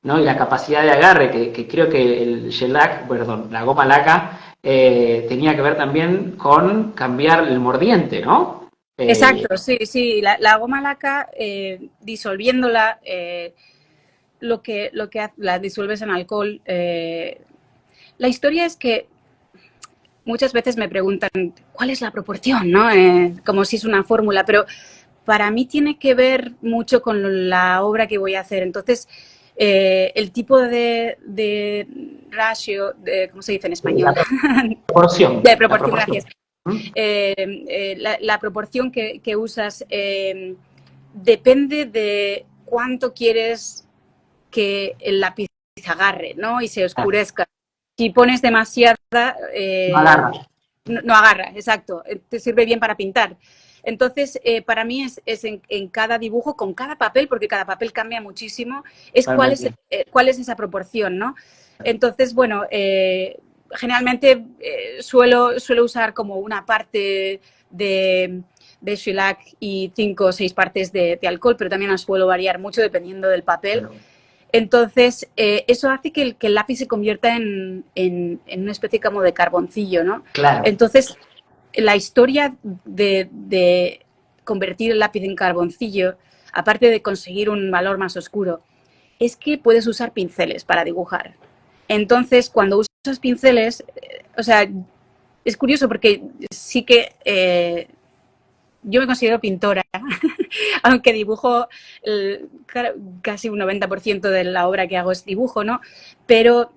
¿no? Y la capacidad de agarre, que creo que el shellac, perdón, la goma laca, tenía que ver también con cambiar el mordiente, ¿no? Exacto, sí, sí. La goma laca, disolviéndola, la disuelves en alcohol. La historia es que muchas veces me preguntan cuál es la proporción, ¿no? Como si es una fórmula, pero para mí tiene que ver mucho con la obra que voy a hacer. Entonces, el tipo de ratio, ¿cómo se dice en español? Proporción, De la proporción, proporción. gracias. La proporción que usas depende de cuánto quieres que el lápiz agarre, ¿no? Y se oscurezca. Si pones demasiada, No agarra. no agarra, exacto. Te sirve bien para pintar. Entonces, para mí es en cada dibujo, con cada papel, porque cada papel cambia muchísimo, es cuál es esa proporción, ¿no? Entonces, bueno, generalmente suelo usar como una parte de shellac y 5 o 6 partes de alcohol, pero también las suelo variar mucho dependiendo del papel. Entonces, eso hace que el lápiz se convierta en una especie como de carboncillo, ¿no? Claro. Entonces, la historia de convertir el lápiz en carboncillo, aparte de conseguir un valor más oscuro, es que puedes usar pinceles para dibujar. Entonces, cuando usas pinceles, o sea, es curioso porque sí que yo me considero pintora, aunque dibujo casi un 90% de la obra que hago es dibujo, ¿no? Pero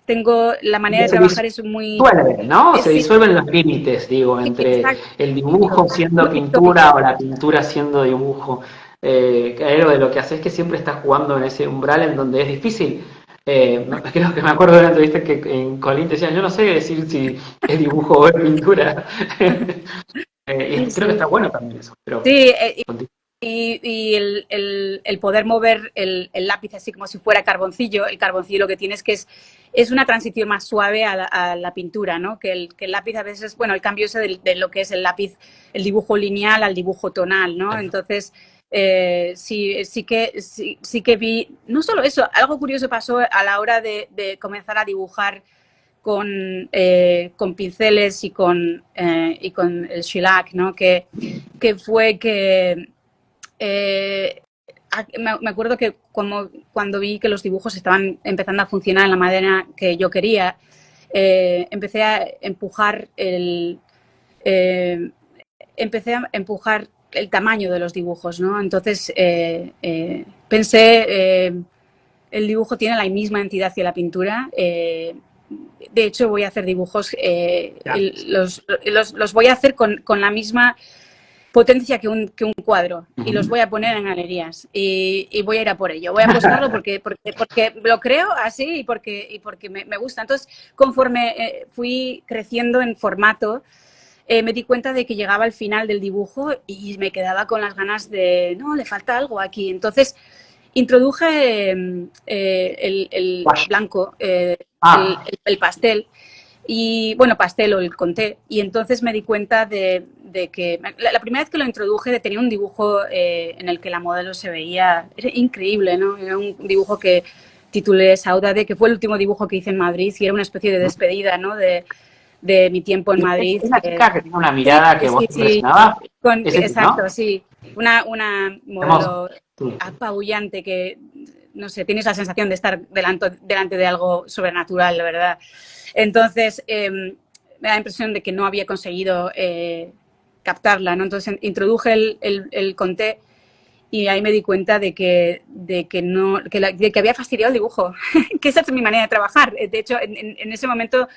tengo la manera de trabajar es muy... Disuelve, ¿no? Se Sí, disuelven los límites, digo, entre exacto, el dibujo siendo muy pintura o utópico. la pintura siendo dibujo. Algo de lo que haces es que siempre estás jugando en ese umbral en donde es difícil. Creo que me acuerdo de una entrevista que en Colín te decían, yo no sé decir si es dibujo o es pintura. Y creo que Sí, está bueno también eso. Pero, sí, y el poder mover el lápiz así como si fuera carboncillo, el carboncillo lo que tiene es que es una transición más suave a la pintura, ¿no? Que el lápiz a veces, bueno, el cambio ese de lo que es el lápiz, el dibujo lineal al dibujo tonal, ¿no? Entonces, sí que vi, no solo eso, algo curioso pasó a la hora de comenzar a dibujar con pinceles y con el shellac, ¿no? Que fue que me acuerdo que cuando vi que los dibujos estaban empezando a funcionar en la manera que yo quería, empecé a empujar el tamaño de los dibujos, ¿no? Entonces pensé, el dibujo tiene la misma entidad que la pintura. De hecho, voy a hacer dibujos, los voy a hacer con la misma potencia que un cuadro, y los voy a poner en galerías y voy a ir a por ello. Voy a buscarlo porque lo creo así y porque me gusta. Entonces, conforme fui creciendo en formato, me di cuenta de que llegaba al final del dibujo y me quedaba con las ganas de, no, le falta algo aquí. Entonces, introduje el blanco, el pastel, y bueno, pastel o el conté, y entonces me di cuenta de que la primera vez que lo introduje tenía un dibujo en el que la modelo se veía, era increíble, ¿no? Era un dibujo que titulé Saudade, que fue el último dibujo que hice en Madrid y era una especie de despedida, ¿no? De mi tiempo en Madrid. Es una chica que tiene una mirada que vos te impresionaba. Exacto, ¿no? Sí. Una modelo apabullante que, no sé, tienes la sensación de estar delante de algo sobrenatural, la verdad. Entonces, me da la impresión de que no había conseguido captarla, ¿no? Entonces, introduje el conté y ahí me di cuenta de que había fastidiado el dibujo, que esa es mi manera de trabajar. De hecho, en ese momento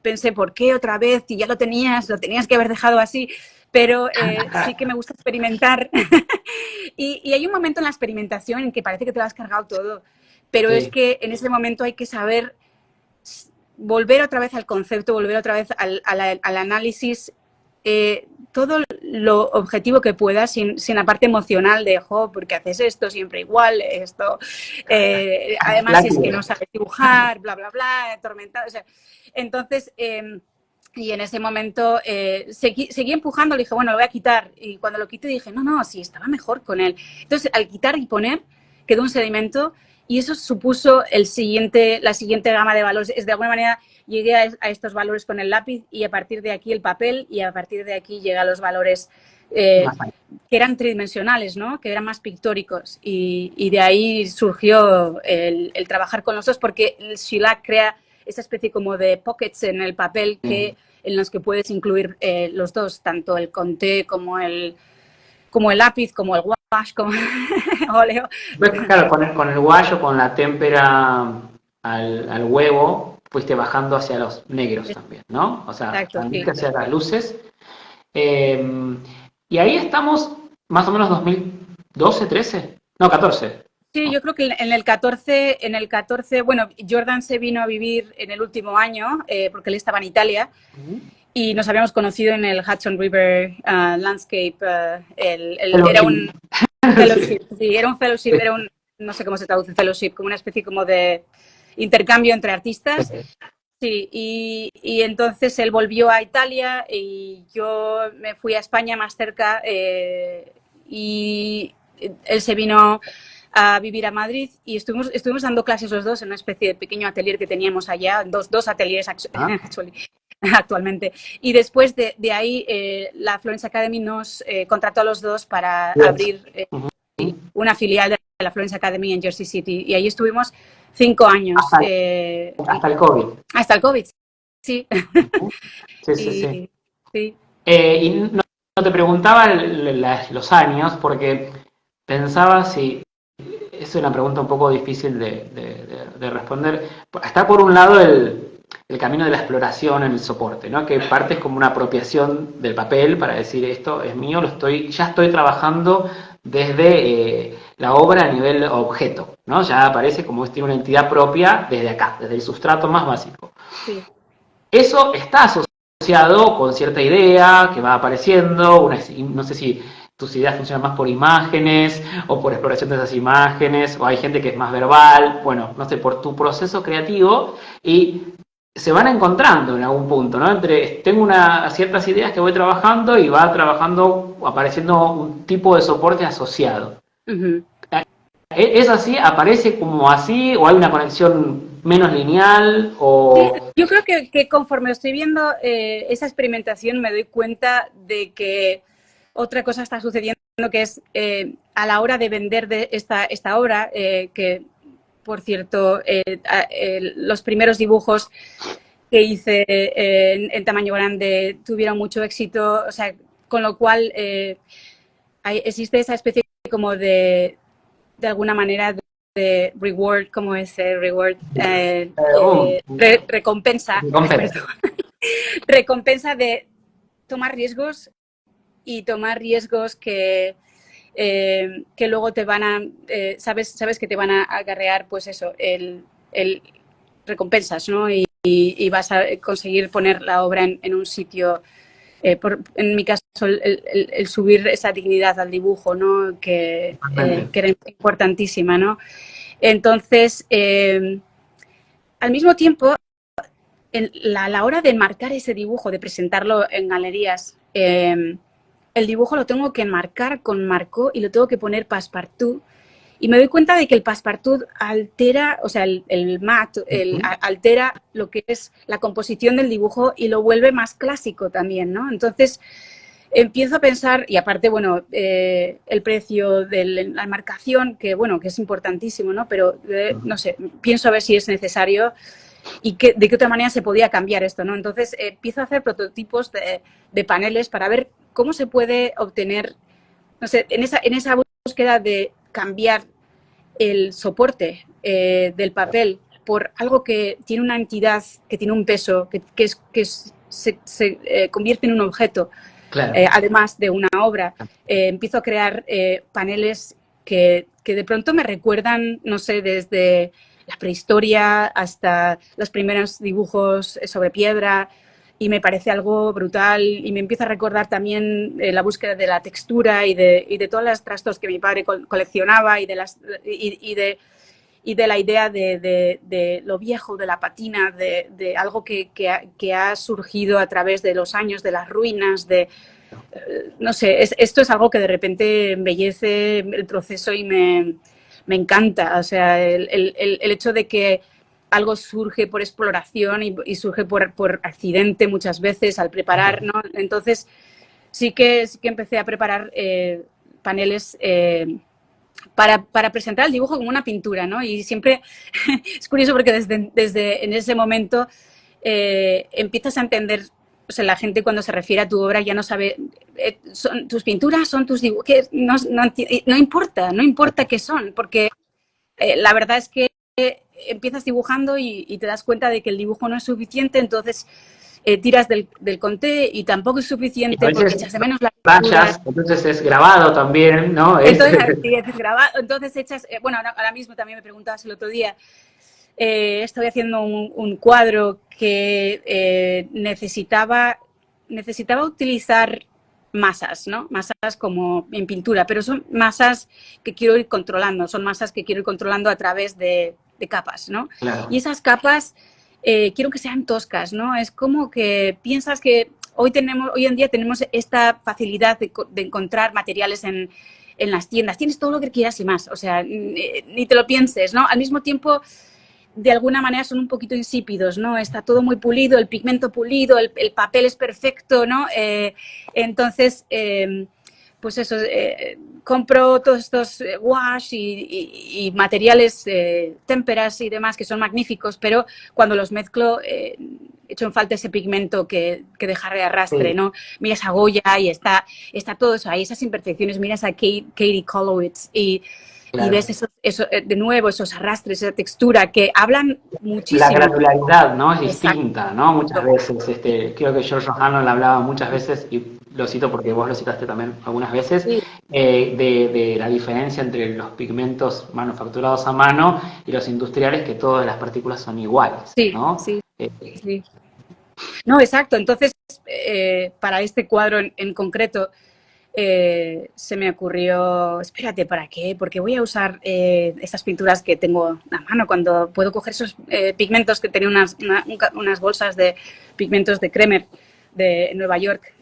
pensé, ¿por qué otra vez? Si ya lo tenías que haber dejado así. Pero sí que me gusta experimentar. y hay un momento en la experimentación en que parece que te lo has cargado todo, pero es que en ese momento hay que saber volver otra vez al concepto, volver otra vez al análisis, todo lo objetivo que puedas, sin la parte emocional de, ¿por qué haces esto siempre igual? Esto, además es que no sabes dibujar, bla, bla, bla, atormentado. O sea, entonces, y en ese momento seguí empujando, le dije, bueno, lo voy a quitar. Y cuando lo quité dije, no, sí, estaba mejor con él. Entonces, al quitar y poner, quedó un sedimento. Y eso supuso la siguiente gama de valores. De alguna manera llegué a estos valores con el lápiz y a partir de aquí el papel y a partir de aquí llega a los valores que eran tridimensionales, ¿no? Que eran más pictóricos. Y de ahí surgió el trabajar con los dos, porque el shellac crea esa especie como de pockets en el papel en los que puedes incluir los dos, tanto el conté como el lápiz, como el wash, como óleo. Claro, con el wash o con la témpera al huevo, fuiste bajando hacia los negros también, ¿no? O sea, también hacia las luces. Y ahí estamos más o menos 2012, 13, no, 14. Sí, yo creo que en el 14, bueno, Jordan se vino a vivir en el último año, porque él estaba en Italia, y nos habíamos conocido en el Hudson River Landscape. Era un fellowship, sí, era un fellowship, no sé cómo se traduce fellowship, como una especie como de intercambio entre artistas. Sí, y entonces él volvió a Italia y yo me fui a España más cerca, y él se vino a vivir a Madrid y estuvimos dando clases los dos en una especie de pequeño atelier que teníamos allá, dos ateliers actualmente. Y después de ahí la Florence Academy nos contrató a los dos para abrir una filial de la Florence Academy en Jersey City, y ahí estuvimos 5 años. Hasta el COVID. Hasta el COVID, sí. Sí. Y no te preguntaba los años, porque pensaba si... Es una pregunta un poco difícil de responder. Está por un lado el camino de la exploración en el soporte, ¿no? Que parte es como una apropiación del papel para decir esto es mío, ya estoy trabajando desde la obra a nivel objeto, ¿no? Ya aparece como tiene una entidad propia desde acá, desde el sustrato más básico. Sí. Eso está asociado con cierta idea que va apareciendo, no sé si tus ideas funcionan más por imágenes o por exploración de esas imágenes, o hay gente que es más verbal, bueno, no sé, por tu proceso creativo, y se van encontrando en algún punto, ¿no? Tengo ciertas ideas que voy trabajando y va apareciendo un tipo de soporte asociado. ¿Es así? ¿Aparece como así? ¿O hay una conexión menos lineal o... Yo creo que conforme estoy viendo esa experimentación me doy cuenta de que otra cosa está sucediendo, que es a la hora de vender de esta obra, que por cierto, los primeros dibujos que hice en tamaño grande tuvieron mucho éxito, o sea, con lo cual existe esa especie como de alguna manera de reward, ¿cómo es reward? Recompensa, recompensa. recompensa de tomar riesgos y tomar riesgos que luego te van a, sabes que te van a acarrear, pues eso, el recompensas, ¿no? Y vas a conseguir poner la obra en un sitio, en mi caso, el subir esa dignidad al dibujo, ¿no? Que era importantísima, ¿no? Entonces, al mismo tiempo, a la hora de enmarcar ese dibujo, de presentarlo en galerías, el dibujo lo tengo que enmarcar con marco y lo tengo que poner passepartout. Y me doy cuenta de que el passepartout altera, o sea, el matte altera lo que es la composición del dibujo y lo vuelve más clásico también, ¿no? Entonces, empiezo a pensar, y aparte, bueno, el precio de la enmarcación, que bueno, que es importantísimo, ¿no? Pero, no sé, pienso a ver si es necesario y de qué otra manera se podía cambiar esto, ¿no? Entonces, empiezo a hacer prototipos de paneles para ver cómo se puede obtener, no sé, en esa búsqueda de cambiar el soporte del papel por algo que tiene una entidad, que tiene un peso, que se convierte en un objeto, claro. Además de una obra. Empiezo a crear paneles que de pronto me recuerdan, no sé, desde la prehistoria hasta los primeros dibujos sobre piedra, y me parece algo brutal, y me empieza a recordar también la búsqueda de la textura y de todos los trastos que mi padre coleccionaba y de la idea de lo viejo, de la patina, de algo que ha surgido a través de los años, de las ruinas, no sé, esto es algo que de repente embellece el proceso y me encanta. O sea, el hecho de que algo surge por exploración y surge por accidente muchas veces al preparar, ¿no? Entonces, sí que empecé a preparar paneles para presentar el dibujo como una pintura, ¿no? Y siempre es curioso porque desde en ese momento empiezas a entender, o sea, la gente cuando se refiere a tu obra ya no sabe, son tus pinturas, son tus dibujos, no importa qué son, porque la verdad es que empiezas dibujando y te das cuenta de que el dibujo no es suficiente, entonces tiras del conté y tampoco es suficiente porque echas de menos la pintura. Entonces es grabado también, ¿no? Entonces, es grabado, entonces echas, bueno, ahora mismo también me preguntabas el otro día, estoy haciendo un cuadro que necesitaba utilizar masas, ¿no? Masas como en pintura, pero son masas que quiero ir controlando, son masas que quiero ir controlando a través de capas, ¿no? Claro. Y esas capas quiero que sean toscas, ¿no? Es como que piensas que hoy en día tenemos esta facilidad de encontrar materiales en las tiendas. Tienes todo lo que quieras y más, o sea, ni te lo pienses, ¿no? Al mismo tiempo, de alguna manera son un poquito insípidos, ¿no? Está todo muy pulido, el pigmento pulido, el papel es perfecto, ¿no? Entonces, pues eso, compro todos estos wash y materiales, témperas y demás que son magníficos, pero cuando los mezclo echo en falta ese pigmento que deja arrastre, ¿no? Miras a Goya y está todo eso ahí, esas imperfecciones, miras a Katie Kolowitz y ves de nuevo esos arrastres, esa textura que hablan muchísimo. La granularidad, ¿no? Es distinta, ¿no? Muchas veces, creo que George O'Hanlon hablaba muchas veces, y lo cito porque vos lo citaste también algunas veces, sí. De la diferencia entre los pigmentos manufacturados a mano y los industriales, que todas las partículas son iguales, sí, ¿no? Sí, sí. No, exacto. Entonces, para este cuadro en concreto, se me ocurrió, espérate, ¿para qué? Porque voy a usar estas pinturas que tengo a mano cuando puedo coger esos pigmentos que tenía unas bolsas de pigmentos de Kremer de Nueva York,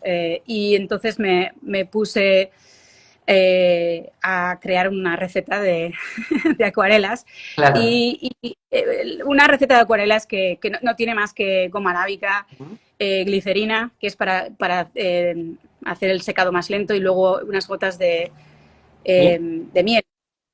y entonces me puse a crear una receta de acuarelas. Claro. Una receta de acuarelas que no tiene más que goma arábica, Ujú. glicerina, que es para hacer el secado más lento, y luego unas gotas Sí. de miel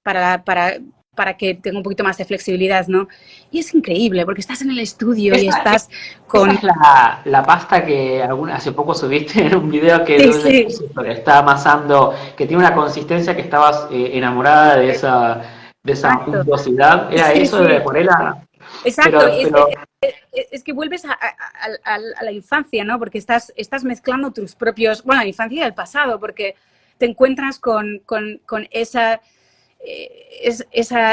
para que tenga un poquito más de flexibilidad, ¿no? Y es increíble, porque estás en el estudio y Esa, estás esa con... es la pasta que hace poco subiste en un video que Sí, sí, está amasando, que tiene una consistencia que estabas enamorada de esa exacto. untuosidad. ¿Era Sí, eso de la sí, acuarela? exacto. Pero Es que vuelves a la infancia, ¿no? Porque estás mezclando tus propios... Bueno, la infancia y el pasado, porque te encuentras con esa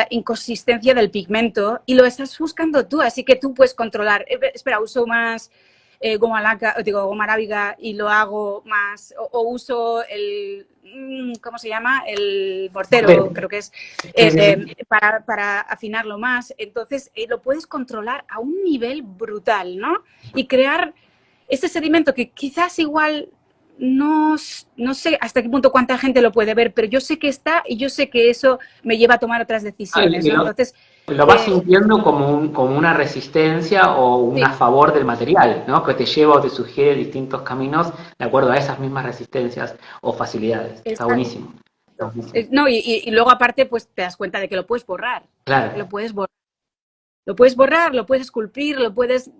inconsistencia del pigmento y lo estás buscando tú, así que tú puedes controlar. Espera, uso más goma arábiga y lo hago más, o uso ¿cómo se llama? El mortero, mortero. creo que es, Sí, sí, sí. para afinarlo más. Entonces, lo puedes controlar a un nivel brutal, ¿no? Y crear este sedimento que quizás igual no sé hasta qué punto cuánta gente lo puede ver, pero yo sé que está y yo sé que eso me lleva a tomar otras Ah, decisiones, ¿no? Entonces, lo vas sintiendo como una resistencia o un a sí, favor del material, ¿no? Que te lleva o te sugiere distintos caminos de acuerdo a esas mismas resistencias o facilidades. Está exacto. buenísimo. Está buenísimo. No, y luego aparte, pues te das cuenta de que lo puedes borrar, Claro. lo puedes borrar. Lo puedes borrar, lo puedes esculpir, lo puedes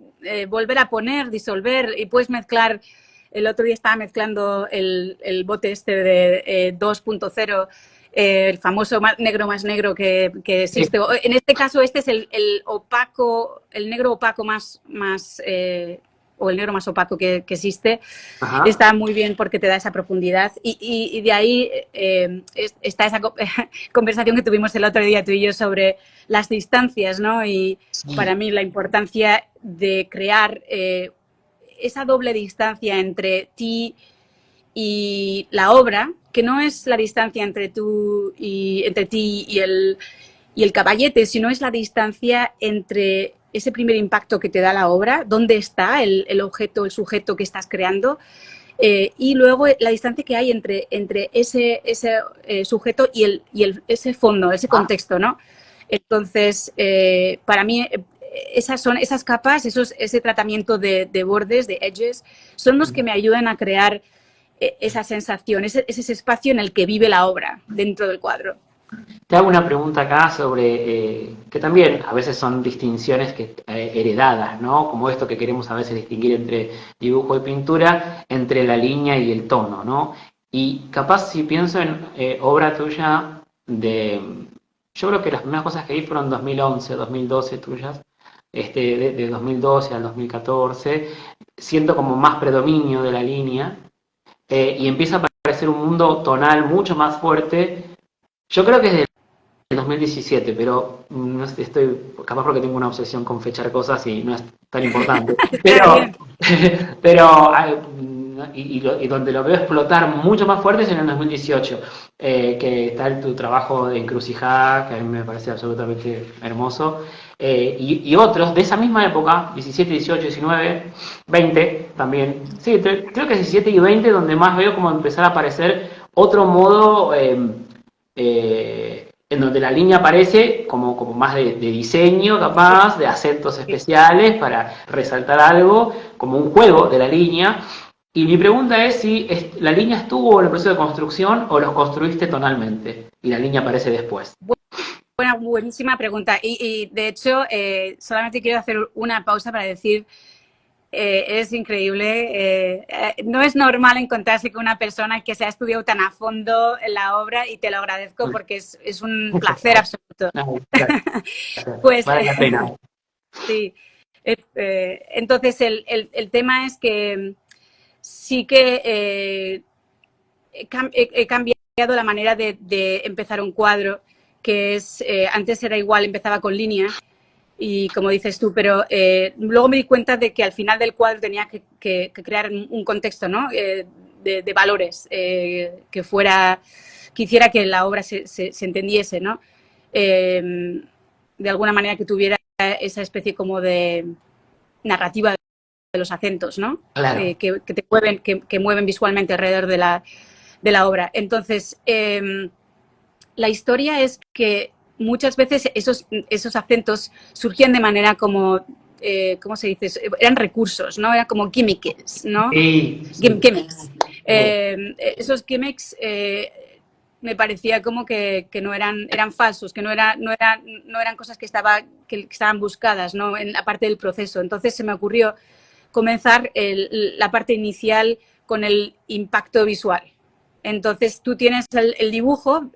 volver a poner, disolver, y puedes mezclar. El otro día estaba mezclando el bote este de 2.0, el famoso negro más negro que Sí. existe. En este caso, este es el opaco, el negro opaco o el negro más opaco que existe. Ajá. Está muy bien porque te da esa profundidad, y de ahí está esa conversación que tuvimos el otro día tú y yo sobre las distancias, ¿no? Y para Sí. mí la importancia de crear esa doble distancia entre ti y la obra, que no es la distancia entre ti y el caballete, sino es la distancia entre ese primer impacto que te da la obra, dónde está el objeto, el sujeto que estás creando, y luego la distancia que hay entre ese sujeto ese fondo, ese Ah, contexto, ¿no? Entonces, para mí, esas capas, ese tratamiento de bordes, de edges, son los que me ayudan a crear esa sensación, ese espacio en el que vive la obra dentro del cuadro. te hago una pregunta acá sobre que también a veces son distinciones heredadas, ¿no? Como esto que queremos a veces distinguir entre dibujo y pintura, entre la línea y el tono, ¿no? Y capaz si pienso en obra tuya yo creo que las primeras cosas que vi fueron 2011, 2012 tuyas, de 2012 al 2014, siento como más predominio de la línea, y empieza a aparecer un mundo tonal mucho más fuerte. Yo creo que es del 2017, pero no sé, estoy capaz porque tengo una obsesión con fechar cosas y no es tan importante. Está Pero, bien. pero y donde lo veo explotar mucho más fuerte es en el 2018, que está tu trabajo de Encrucijada, que a mí me parece absolutamente hermoso, y otros de esa misma época, 17, 18, 19, 20 también. Sí, creo que 17 y 20 donde más veo como empezar a aparecer otro modo en donde la línea aparece como más de diseño capaz, de acentos especiales para resaltar algo, como un juego de la línea. Y mi pregunta es si la línea estuvo en el proceso de construcción o los construiste tonalmente y la línea aparece después. Buenísima pregunta. De hecho, solamente quiero hacer una pausa para decir, es increíble. No es normal encontrarse con una persona que se ha estudiado tan a fondo en la obra, y te lo agradezco porque es un placer absoluto. No, gracias, Pues vale la pena. sí. Entonces, el tema es que sí que he cambiado la manera de empezar un cuadro, que es, antes era igual, empezaba con línea, y como dices tú, pero luego me di cuenta de que al final del cuadro tenía que crear un contexto, ¿no? De valores, que hiciera que la obra se entendiese, ¿no? De alguna manera que tuviera esa especie como de narrativa de los acentos, ¿no? Claro. Que te mueven, que mueven visualmente alrededor de la obra. Entonces, la historia es que muchas veces esos acentos surgían de manera como, ¿cómo se dice? Eran recursos, ¿no? Eran como gimmicks, ¿no? Sí, sí. Gimmicks. Esos gimmicks me parecía como que no eran falsos, que no eran cosas que estaban buscadas, ¿no? En la parte del proceso. Entonces se me ocurrió comenzar la parte inicial con el impacto visual. Entonces tú tienes el dibujo,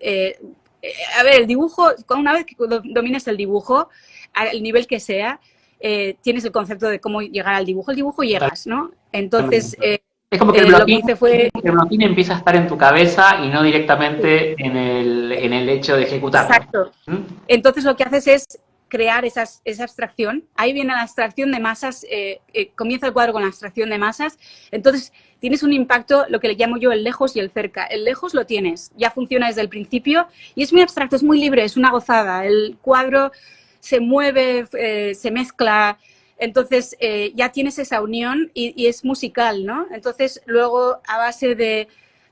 a ver, el dibujo, una vez que domines el dibujo, al nivel que sea, tienes el concepto de cómo llegar al dibujo. El dibujo llegas, ¿no? Entonces, es como que lo que hice fue... el bloquín empieza a estar en tu cabeza y no directamente en el hecho de ejecutarlo. Exacto. Entonces lo que haces es crear esa abstracción. Ahí viene la abstracción de masas, comienza el cuadro con la abstracción de masas. Entonces tienes un impacto, lo que le llamo yo el lejos y el cerca. El lejos lo tienes, ya funciona desde el principio y es muy abstracto, es muy libre, es una gozada. El cuadro se mueve, se mezcla, entonces ya tienes esa unión y es musical, ¿no? Entonces luego a base de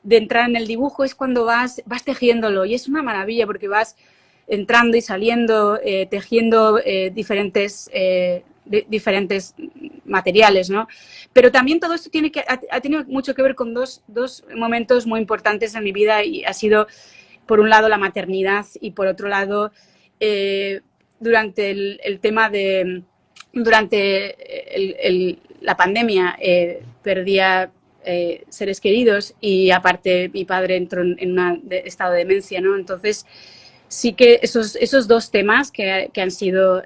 entrar en el dibujo es cuando vas tejiéndolo y es una maravilla porque vas entrando y saliendo, tejiendo diferentes materiales, ¿no? Pero también todo esto ha tenido mucho que ver con dos momentos muy importantes en mi vida y ha sido, por un lado, la maternidad y, por otro lado, durante el tema de... Durante la pandemia perdí a seres queridos y, aparte, mi padre entró en un estado de demencia, ¿no? Entonces, sí que esos dos temas que han sido,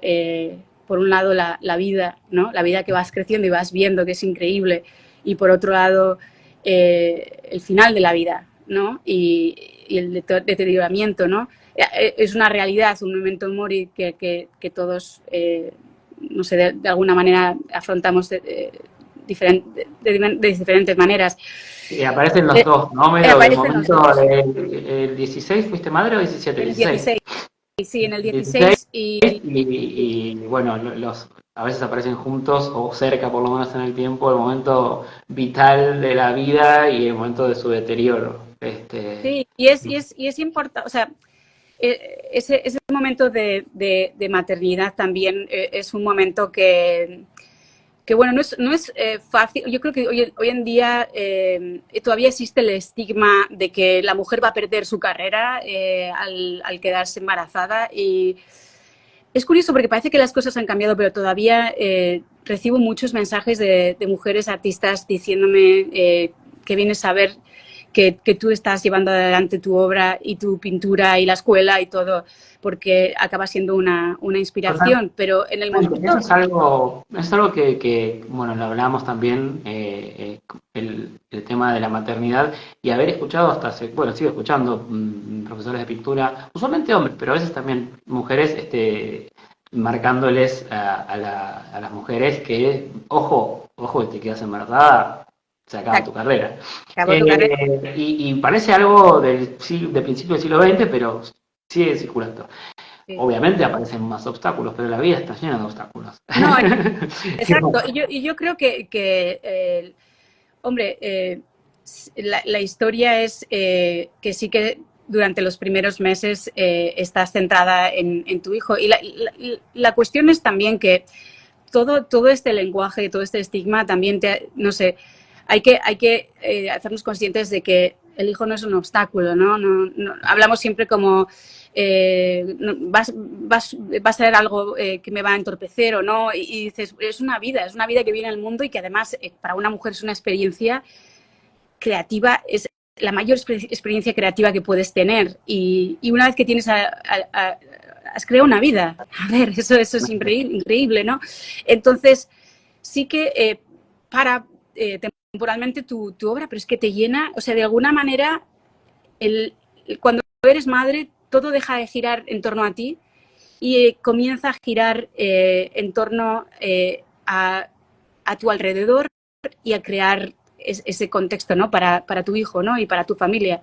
por un lado, la vida, ¿no? La vida que vas creciendo y vas viendo que es increíble, y por otro lado, el final de la vida, ¿no? Y el deterioramiento, ¿no? Es una realidad, un memento mori que todos, no sé, de alguna manera afrontamos de diferentes maneras. Y aparecen los dos, ¿no? Medio el momento el 16, ¿fuiste madre o 17? El 16. Sí, en el 16 y bueno, a veces aparecen juntos o cerca por lo menos en el tiempo el momento vital de la vida y el momento de su deterioro. Sí, y es importante, o sea, ese momento de maternidad también es un momento que bueno, no es fácil. Yo creo que hoy en día todavía existe el estigma de que la mujer va a perder su carrera al quedarse embarazada, y es curioso porque parece que las cosas han cambiado, pero todavía recibo muchos mensajes de mujeres artistas diciéndome que vienes a ver que tú estás llevando adelante tu obra y tu pintura y la escuela y todo, porque acaba siendo una inspiración. Pero en el momento... Eso es algo que bueno, lo hablamos también, el tema de la maternidad, y haber escuchado bueno, sigo escuchando profesores de pintura, usualmente hombres, pero a veces también mujeres, marcándoles a las mujeres que, ojo, que te quedas embarazada, se acaba tu carrera. Y parece algo de principio del siglo XX, pero sigue circulando. Sí. Obviamente aparecen más obstáculos, pero la vida está llena de obstáculos. No, exacto. Y yo creo que hombre, la historia es que sí que durante los primeros meses estás centrada en tu hijo. Y la cuestión es también que todo este lenguaje, todo este estigma también no sé, hay que hacernos conscientes de que el hijo no es un obstáculo, ¿no? No hablamos siempre como va a ser algo que me va a entorpecer o no, y dices, es una vida que viene al mundo y que además para una mujer es una experiencia creativa, es la mayor experiencia creativa que puedes tener, y una vez que tienes has creado una vida. A ver, eso es increíble, ¿no? Entonces, sí que para temporalmente tu obra, pero es que te llena, o sea, de alguna manera, cuando eres madre, todo deja de girar en torno a ti y comienza a girar en torno a tu alrededor y a crear ese contexto, ¿no? Para tu hijo, ¿no? Y para tu familia.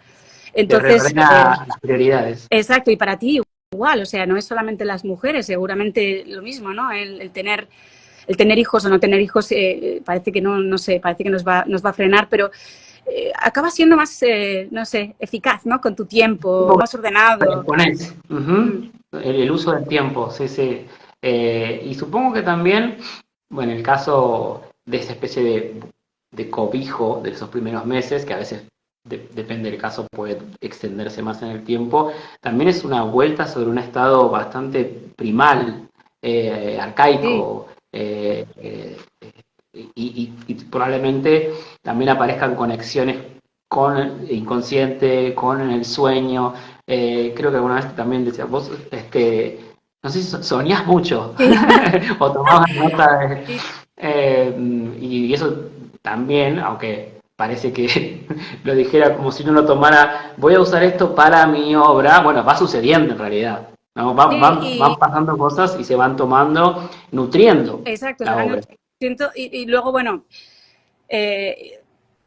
Entonces, las prioridades. Exacto, y para ti igual, o sea, no es solamente las mujeres, seguramente lo mismo, ¿no? El tener hijos o no tener hijos parece que no sé, parece que nos va a frenar, pero acaba siendo más, no sé, eficaz, ¿no? Con tu tiempo, más ordenado. El uso del tiempo, sí, sí. Y supongo que también, bueno, en el caso de esa especie de cobijo de esos primeros meses, que a veces depende del caso, puede extenderse más en el tiempo, también es una vuelta sobre un estado bastante primal, arcaico, y probablemente también aparezcan conexiones con el inconsciente, con el sueño. Creo que alguna vez también decías, vos, no sé si soñás mucho Sí. o tomabas nota de, Sí. y eso también, aunque parece que lo dijera como si no lo tomara, voy a usar esto para mi obra, bueno, va sucediendo en realidad, ¿no? Van Sí, pasando cosas y se van tomando, nutriendo exacto, la obra. siento, y luego, bueno, eh,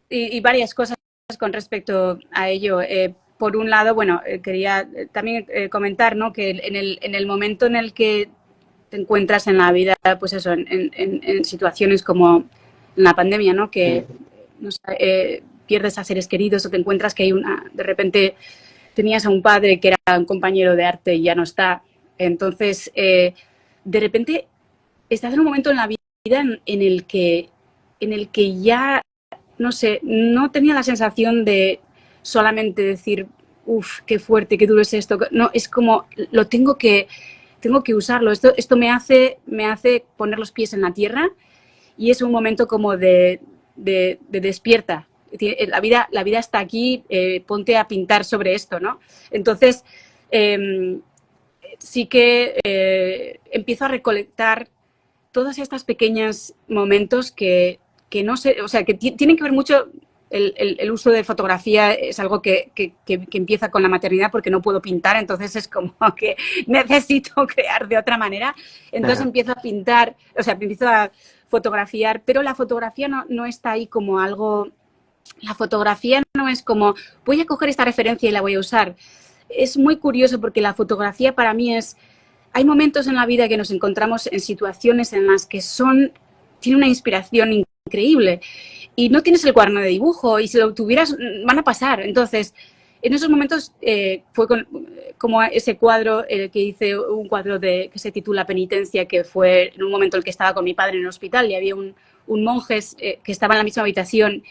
y varias cosas con respecto a ello. Por un lado, bueno, quería también comentar, ¿no? Que en el momento en el que te encuentras en la vida, pues eso, en situaciones como la pandemia, ¿no? Sí. Que no sé, pierdes a seres queridos o te encuentras que hay de repente tenías a un padre que era un compañero de arte y ya no está. Entonces, de repente estás en un momento en la vida en el que ya, no sé, no tenía la sensación de solamente decir, uff, qué fuerte, qué duro es esto. No, es como, tengo que usarlo. Esto me hace poner los pies en la tierra y es un momento como de despierta. La vida está aquí, ponte a pintar sobre esto, ¿no? Entonces, sí que empiezo a recolectar todos estos pequeños momentos que no sé, o sea, que tienen que ver mucho. El uso de fotografía es algo que empieza con la maternidad porque no puedo pintar, entonces es como que necesito crear de otra manera. Entonces Claro. empiezo a pintar, o sea, empiezo a fotografiar, pero la fotografía no está ahí como algo. La fotografía no es como voy a coger esta referencia y la voy a usar. Es muy curioso porque la fotografía para mí es. Hay momentos en la vida que nos encontramos en situaciones en las que tiene una inspiración increíble y no tienes el cuaderno de dibujo y si lo tuvieras van a pasar. Entonces, en esos momentos fue como ese cuadro que hice, un cuadro que se titula Penitencia, que fue en un momento en el que estaba con mi padre en el hospital y había un monje que estaba en la misma habitación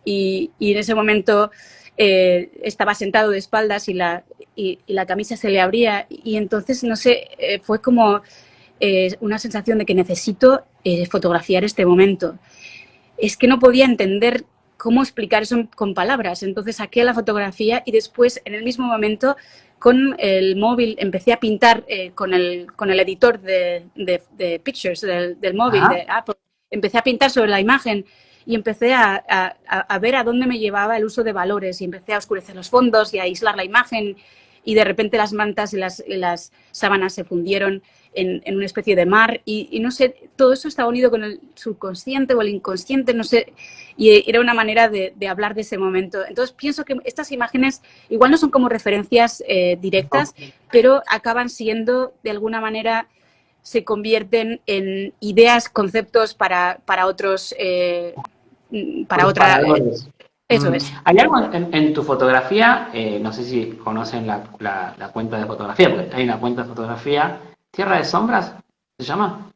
y en ese momento estaba sentado de espaldas y la camisa se le abría y entonces, no sé, fue como una sensación de que necesito fotografiar este momento. Es que no podía entender cómo explicar eso con palabras, entonces saqué la fotografía y después, en el mismo momento, con el móvil empecé a pintar con el editor de Pictures del móvil Ajá. de Apple. Empecé a pintar sobre la imagen y empecé a ver a dónde me llevaba el uso de valores y empecé a oscurecer los fondos y a aislar la imagen y de repente las mantas y las sábanas se fundieron en una especie de mar y no sé, todo eso está unido con el subconsciente o el inconsciente, no sé, y era una manera de hablar de ese momento. Entonces pienso que estas imágenes igual no son como referencias directas, pero acaban siendo de alguna manera se convierten en ideas, conceptos para otros, para otra. Disparadores. Eso es. ¿Hay algo en tu fotografía? No sé si conocen la cuenta de fotografía, porque hay una cuenta de fotografía. ¿Tierra de Sombras se llama?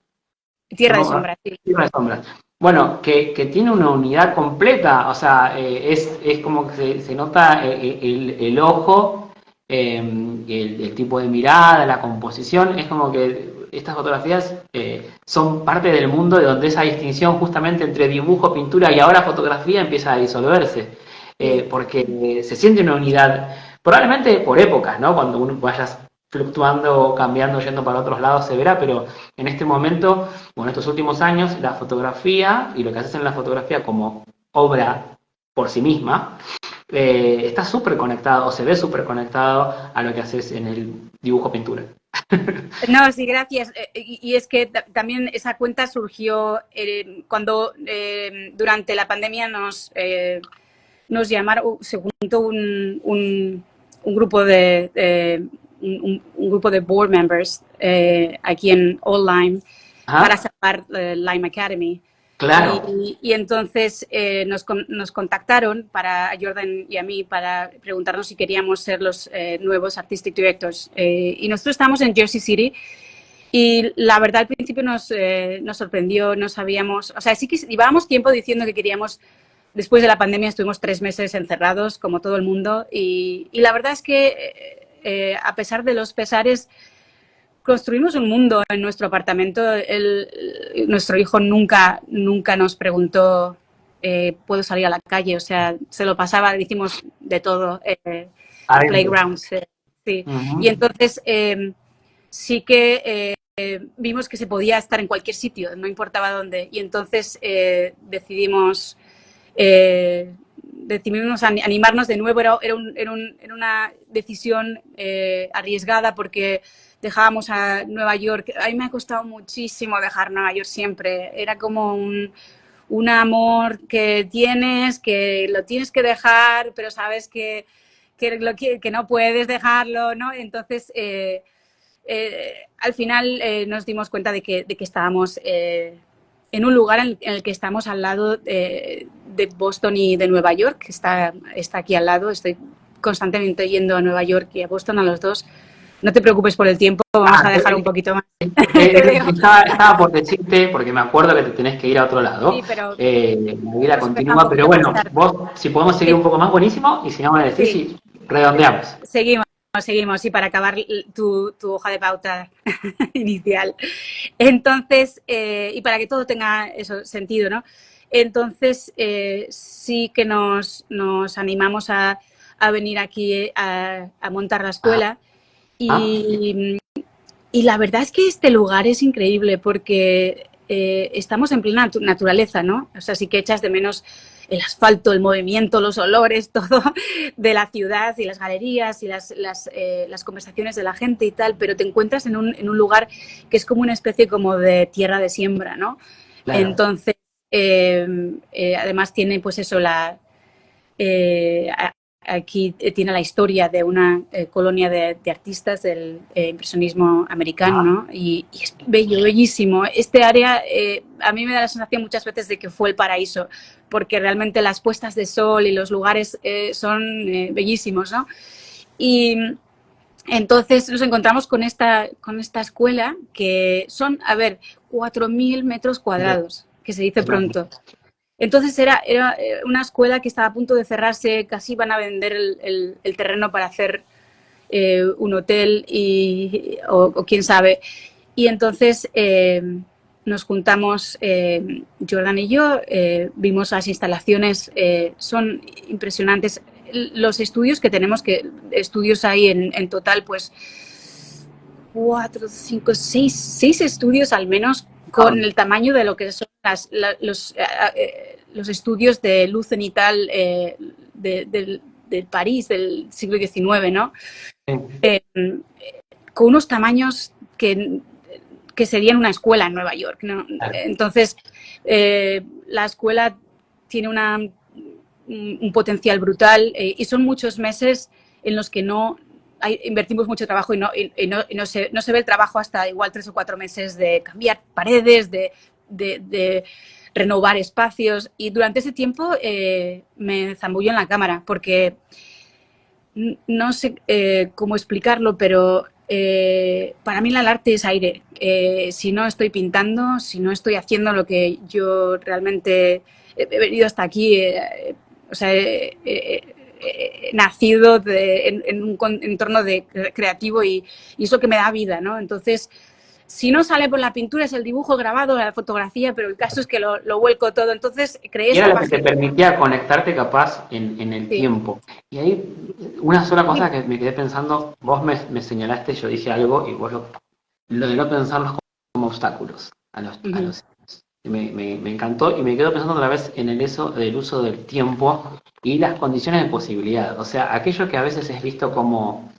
Tierra de No, sombras, sí. Tierra de Sombras. Bueno, que tiene una unidad completa, o sea, es como que se nota el ojo, el tipo de mirada, la composición, es como que estas fotografías son parte del mundo de donde esa distinción justamente entre dibujo, pintura y ahora fotografía empieza a disolverse, Sí. porque se siente una unidad, probablemente por épocas, ¿no? Cuando uno vayas fluctuando, cambiando, yendo para otros lados se verá, pero en este momento, bueno, estos últimos años, la fotografía y lo que haces en la fotografía como obra por sí misma, está súper conectado o se ve súper conectado a lo que haces en el dibujo pintura. No, sí, gracias. Y es que también esa cuenta surgió cuando durante la pandemia nos llamaron, se juntó un grupo un grupo de board members aquí en All Lime para Ajá. salvar Lime Academy. Claro. Y entonces nos contactaron a Jordan y a mí para preguntarnos si queríamos ser los nuevos Artistic Directors. Y nosotros estamos en Jersey City y la verdad al principio nos sorprendió, no sabíamos, o sea, sí que llevábamos tiempo diciendo que queríamos. Después de la pandemia estuvimos 3 meses encerrados, como todo el mundo, y la verdad es que a pesar de los pesares, construimos un mundo en nuestro apartamento. Nuestro hijo nunca nos preguntó, ¿puedo salir a la calle? O sea, se lo pasaba, hicimos de todo, playgrounds, sí. Y entonces sí que vimos que se podía estar en cualquier sitio, no importaba dónde, y entonces decidimos animarnos de nuevo. Era una decisión arriesgada porque dejábamos a Nueva York. A mí me ha costado muchísimo dejar Nueva York siempre. Era como un amor que lo tienes que dejar, pero sabes que no puedes dejarlo, ¿no? Entonces, al final nos dimos cuenta de que estábamos en un lugar en el que estamos al lado de Boston y de Nueva York, que está aquí al lado. Estoy constantemente yendo a Nueva York y a Boston, a los dos. No te preocupes por el tiempo, vamos a dejar un poquito más. Estaba por decirte, porque me acuerdo que te tenés que ir a otro lado. Sí, pero la vida continúa, pero bueno, vos, si podemos seguir un poco más, buenísimo, y si no me decís, sí, redondeamos. Seguimos, sí, para acabar tu hoja de pauta inicial. Entonces, y para que todo tenga eso sentido, ¿no? Entonces, sí que nos animamos a venir aquí a montar la escuela. Y la verdad es que este lugar es increíble porque estamos en plena naturaleza, ¿no? O sea, sí que echas de menos el asfalto, el movimiento, los olores, todo de la ciudad y las galerías y las conversaciones de la gente y tal, pero te encuentras en un lugar que es como una especie como de tierra de siembra, ¿no? Claro. Entonces, además tiene pues eso, aquí tiene la historia de una colonia de artistas del impresionismo americano, ¿no? Y es bello, bellísimo. Este área a mí me da la sensación muchas veces de que fue el paraíso, porque realmente las puestas de sol y los lugares son bellísimos, ¿no? Y entonces nos encontramos con esta escuela que son, 4.000 metros cuadrados, que se dice pronto. Entonces era una escuela que estaba a punto de cerrarse, casi iban a vender el terreno para hacer un hotel o quién sabe. Y entonces nos juntamos, Jordan y yo, vimos las instalaciones, son impresionantes. Los estudios que tenemos, estudios hay en total, pues 4, 5, 6 estudios al menos, con el tamaño de lo que son los estudios de luz cenital de París del siglo XIX, ¿no? Con unos tamaños que serían una escuela en Nueva York, ¿no? Entonces, la escuela tiene un potencial brutal y son muchos meses en los que invertimos mucho trabajo y no se ve el trabajo hasta igual 3 o 4 meses de cambiar paredes, de renovar espacios, y durante ese tiempo me zambullo en la cámara porque no sé cómo explicarlo, pero para mí el arte es aire. Si no estoy pintando, si no estoy haciendo lo que yo realmente he venido hasta aquí, o sea, nacido en un entorno creativo y es lo que me da vida, ¿no? Entonces, si no sale por la pintura, es el dibujo, el grabado, la fotografía, pero el caso es que lo vuelco todo. Entonces, creé esa página. Era lo que te permitía conectarte capaz en el tiempo. Y ahí, una sola cosa que me quedé pensando, vos me señalaste, yo dije algo, y vos lo de no pensarlos como obstáculos a los me encantó, y me quedo pensando otra vez en eso del uso del tiempo y las condiciones de posibilidad. O sea, aquello que a veces es visto como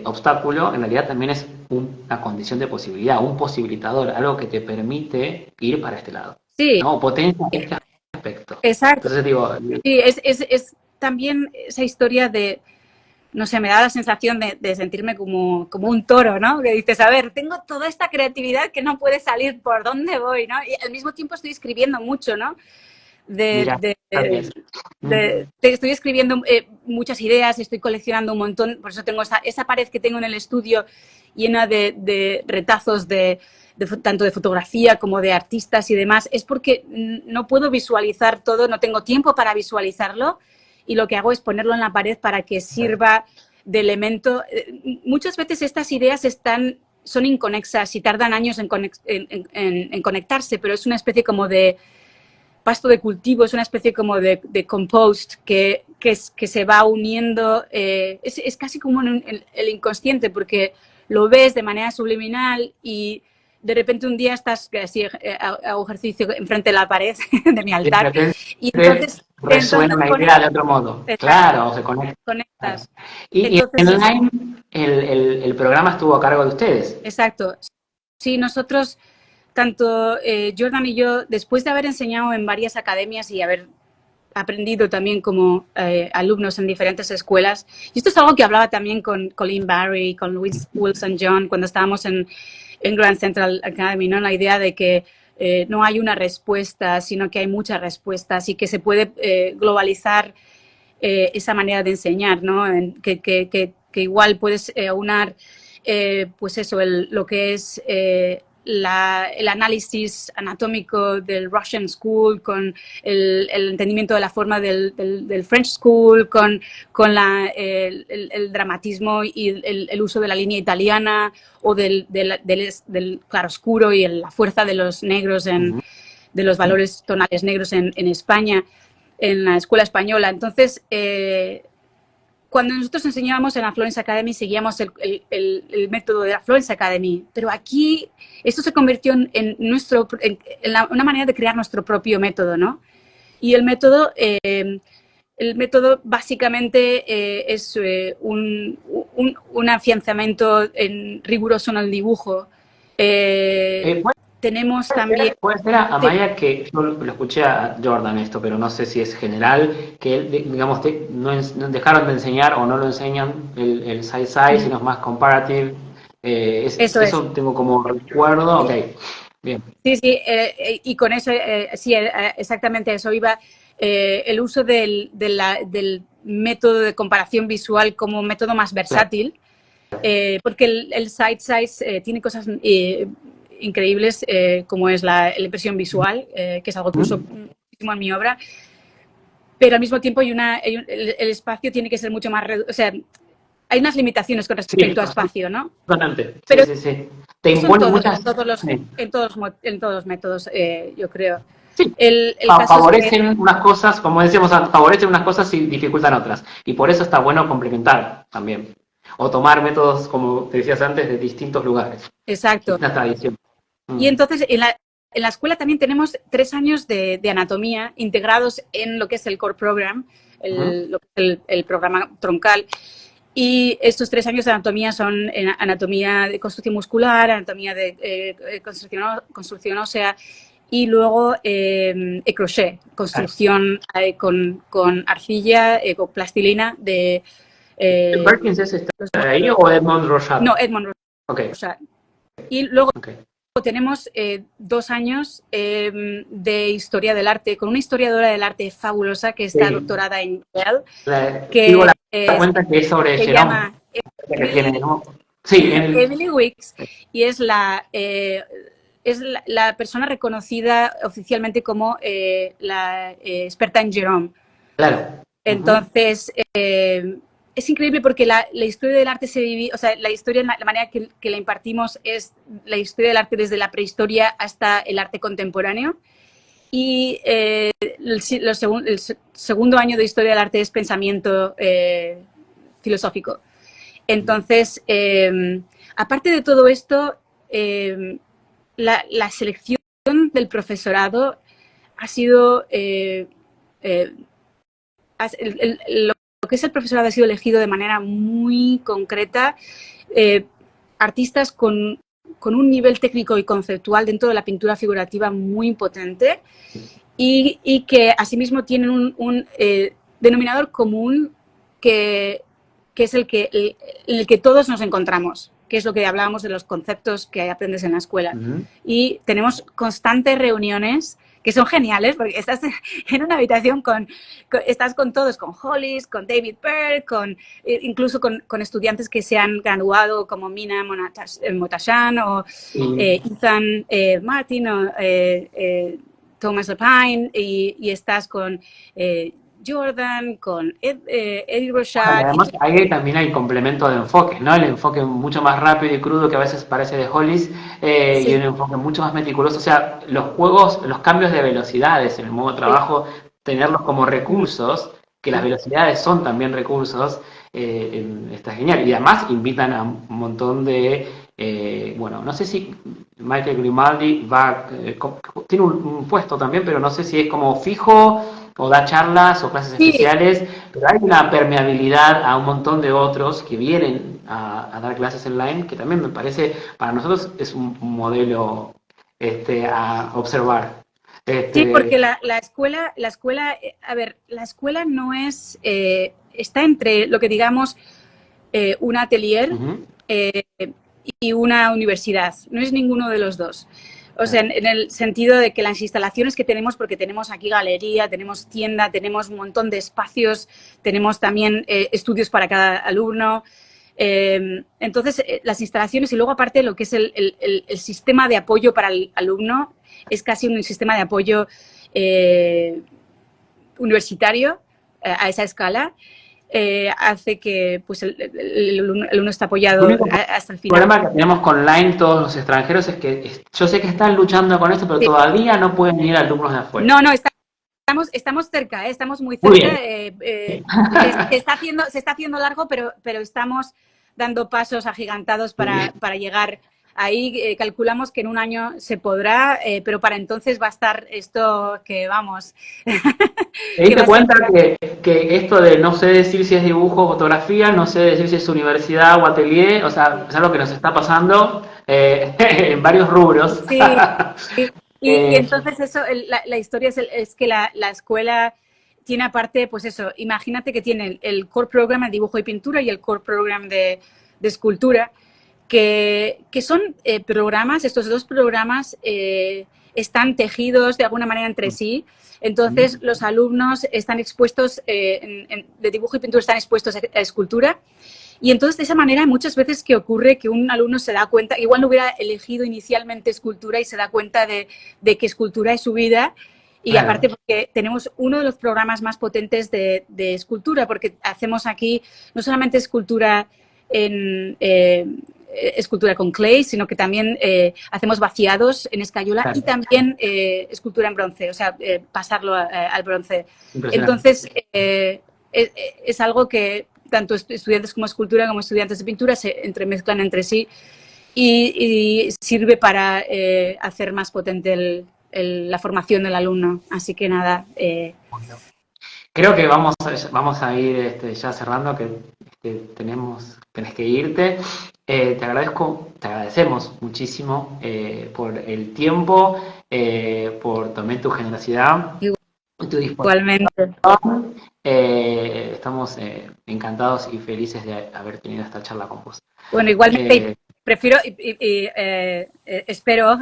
obstáculo, en realidad también es una condición de posibilidad, un posibilitador, algo que te permite ir para este lado. Sí. ¿No? Potencia este aspecto. Exacto. Entonces digo... Sí, es también esa historia de no sé, me da la sensación de sentirme como un toro, ¿no? Que dices, a ver, tengo toda esta creatividad que no puede salir, ¿por dónde voy, no? Y al mismo tiempo estoy escribiendo mucho, ¿no? Mira, Estoy escribiendo muchas ideas, estoy coleccionando un montón, por eso tengo esa pared que tengo en el estudio llena de retazos tanto de fotografía como de artistas y demás, es porque no puedo visualizar todo, no tengo tiempo para visualizarlo y lo que hago es ponerlo en la pared para que sirva de elemento. Muchas veces estas ideas son inconexas y tardan años en conectarse, pero es una especie como de pasto de cultivo, es una especie como de compost que se va uniendo, es casi como el inconsciente, porque lo ves de manera subliminal y de repente un día estás así, hago ejercicio enfrente de la pared de mi altar y entonces resuena una idea de otro modo. Claro, se conecta. Conectas. Claro. Y entonces, online el programa estuvo a cargo de ustedes. Exacto. Sí, nosotros, tanto Jordan y yo, después de haber enseñado en varias academias y haber aprendido también como alumnos en diferentes escuelas, y esto es algo que hablaba también con Colleen Barry, con Wilson John, cuando estábamos en Grand Central Academy, ¿no? La idea de que no hay una respuesta, sino que hay muchas respuestas y que se puede globalizar esa manera de enseñar, ¿no? Que igual puedes aunar pues eso, lo que es el análisis anatómico del Russian School con el entendimiento de la forma del French School, con el dramatismo y el uso de la línea italiana o del claroscuro y la fuerza de los negros, de los valores tonales negros en España, en la escuela española. Entonces, cuando nosotros enseñábamos en la Florence Academy, seguíamos el método de la Florence Academy, pero aquí esto se convirtió en una manera de crear nuestro propio método, ¿no? Y el método básicamente es un afianzamiento riguroso en el dibujo. Tenemos también... Puede ser, Amaya, que yo lo escuché a Jordan esto, pero no sé si es general, que él, digamos, no dejaron de enseñar o no lo enseñan el side-side, sino es más comparative. Eso tengo como recuerdo. Ok, bien. Sí, y con eso, sí, exactamente eso iba. El uso del método de comparación visual como método más versátil, porque el side-size tiene cosas increíbles, como es la impresión visual, que es algo que uso muchísimo en mi obra, pero al mismo tiempo el espacio tiene que ser mucho más reducido. O sea, hay unas limitaciones con respecto a espacio, ¿no? Pero sí. Te imponen muchas... En todos los métodos, yo creo. Sí, favorecen unas cosas, como decíamos, favorecen unas cosas y dificultan otras. Y por eso está bueno complementar también. O tomar métodos, como te decías antes, de distintos lugares. Exacto. Una tradición. Y entonces, en la escuela también tenemos 3 años de anatomía integrados en lo que es el core program, lo que es el programa troncal. Y estos 3 años de anatomía son anatomía de construcción muscular, anatomía de construcción ósea y luego crochet, construcción con arcilla, con plastilina de... ¿Perkins está ahí o Edmond Rochard? No, Edmond Rochard. Okay. Y luego tenemos 2 años de historia del arte, con una historiadora del arte fabulosa que está doctorada en Yale. Que la cuenta que es sobre Jerome. Emily Wicks, y es la persona reconocida oficialmente como la experta en Jerome. Claro. Entonces, es increíble porque la historia del arte se divide, o sea, la historia, la manera que la impartimos es la historia del arte desde la prehistoria hasta el arte contemporáneo. Y el segundo año de historia del arte es pensamiento filosófico. Entonces, aparte de todo esto, la selección del profesorado ha sido... lo que es el profesorado ha sido elegido de manera muy concreta, artistas con un nivel técnico y conceptual dentro de la pintura figurativa muy potente y que asimismo tienen un denominador común que que es el que todos nos encontramos, que es lo que hablábamos de los conceptos que aprendes en la escuela. Y tenemos constantes reuniones que son geniales, porque estás en una habitación estás con todos, con Hollis, con David Bird, incluso con estudiantes que se han graduado como Mina Motashan o Ethan Martin o Thomas Lepine, y estás con Jordan, con Eddie Rochard. Además, ahí también hay complemento de enfoques, ¿no? El enfoque mucho más rápido y crudo que a veces parece de Hollis, y un enfoque mucho más meticuloso. O sea, los juegos, los cambios de velocidades en el modo de trabajo, tenerlos como recursos, que las velocidades son también recursos, está genial. Y además invitan a un montón de... bueno, no sé si Michael Grimaldi tiene un puesto también, pero no sé si es como fijo o da charlas o clases especiales, pero hay una permeabilidad a un montón de otros que vienen a dar clases online, que también me parece, para nosotros es un modelo a observar. Sí, porque la escuela, a ver, la escuela no es, está entre lo que digamos un atelier y una universidad, no es ninguno de los dos. O sea, en el sentido de que las instalaciones que tenemos, porque tenemos aquí galería, tenemos tienda, tenemos un montón de espacios, tenemos también estudios para cada alumno. Entonces, las instalaciones y luego aparte lo que es el sistema de apoyo para el alumno es casi un sistema de apoyo universitario a esa escala. Hace que pues el alumno está apoyado hasta el final. El problema que tenemos con Line todos los extranjeros es que yo sé que están luchando con esto, pero todavía no pueden venir alumnos de afuera. No, estamos cerca, estamos muy cerca. Se está haciendo largo, pero estamos dando pasos agigantados para llegar ahí. Calculamos que en un año se podrá, pero para entonces va a estar esto que vamos. ¿Te diste cuenta que esto de no sé decir si es dibujo o fotografía, no sé decir si es universidad o atelier, o sea, es algo que nos está pasando en varios rubros? Sí. Y entonces eso, la historia es que la escuela tiene aparte, pues eso, imagínate que tiene el core program de dibujo y pintura y el core program de escultura, que son programas, estos dos programas están tejidos de alguna manera entre sí. Entonces, los alumnos están expuestos, de dibujo y pintura están expuestos a escultura. Y entonces, de esa manera, muchas veces que ocurre que un alumno se da cuenta, igual no hubiera elegido inicialmente escultura y se da cuenta de que escultura es su vida. Y aparte porque tenemos uno de los programas más potentes de escultura, porque hacemos aquí no solamente escultura escultura con clay, sino que también hacemos vaciados en escayola y también escultura en bronce, o sea, pasarlo al bronce. Entonces, es algo que tanto estudiantes como escultura como estudiantes de pintura se entremezclan entre sí y sirve para hacer más potente la formación del alumno. Así que nada. Creo que vamos a ir ya cerrando, que tenés que irte. Te agradecemos muchísimo por el tiempo, por también tu generosidad. Igualmente. Estamos encantados y felices de haber tenido esta charla con vos. Bueno, igualmente prefiero espero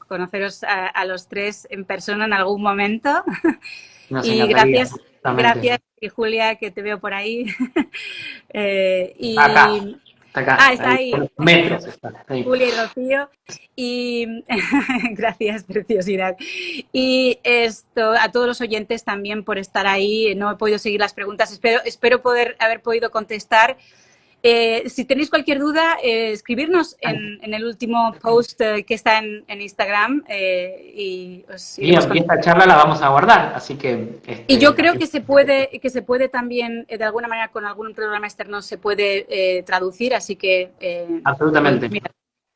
conoceros a los tres en persona en algún momento. Y gracias, y Julia, que te veo por ahí. Está está ahí. Metros está ahí. Julia y Rocío. Y gracias, preciosidad. Y a todos los oyentes también por estar ahí. No he podido seguir las preguntas. Espero haber podido contestar. Si tenéis cualquier duda, escribirnos en el último post que está en Instagram. Y esta charla la vamos a guardar, así que... y yo creo que se puede también, de alguna manera, con algún programa externo se puede traducir, así que... absolutamente.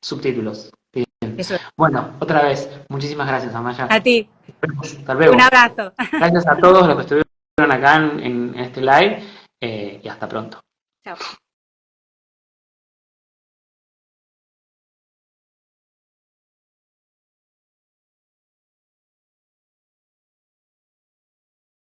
Subtítulos. Bien. Eso. Bueno, otra vez, muchísimas gracias, Amaya. A ti. Hasta luego. Un abrazo. Gracias a todos los que estuvieron acá en este live y hasta pronto. Chao.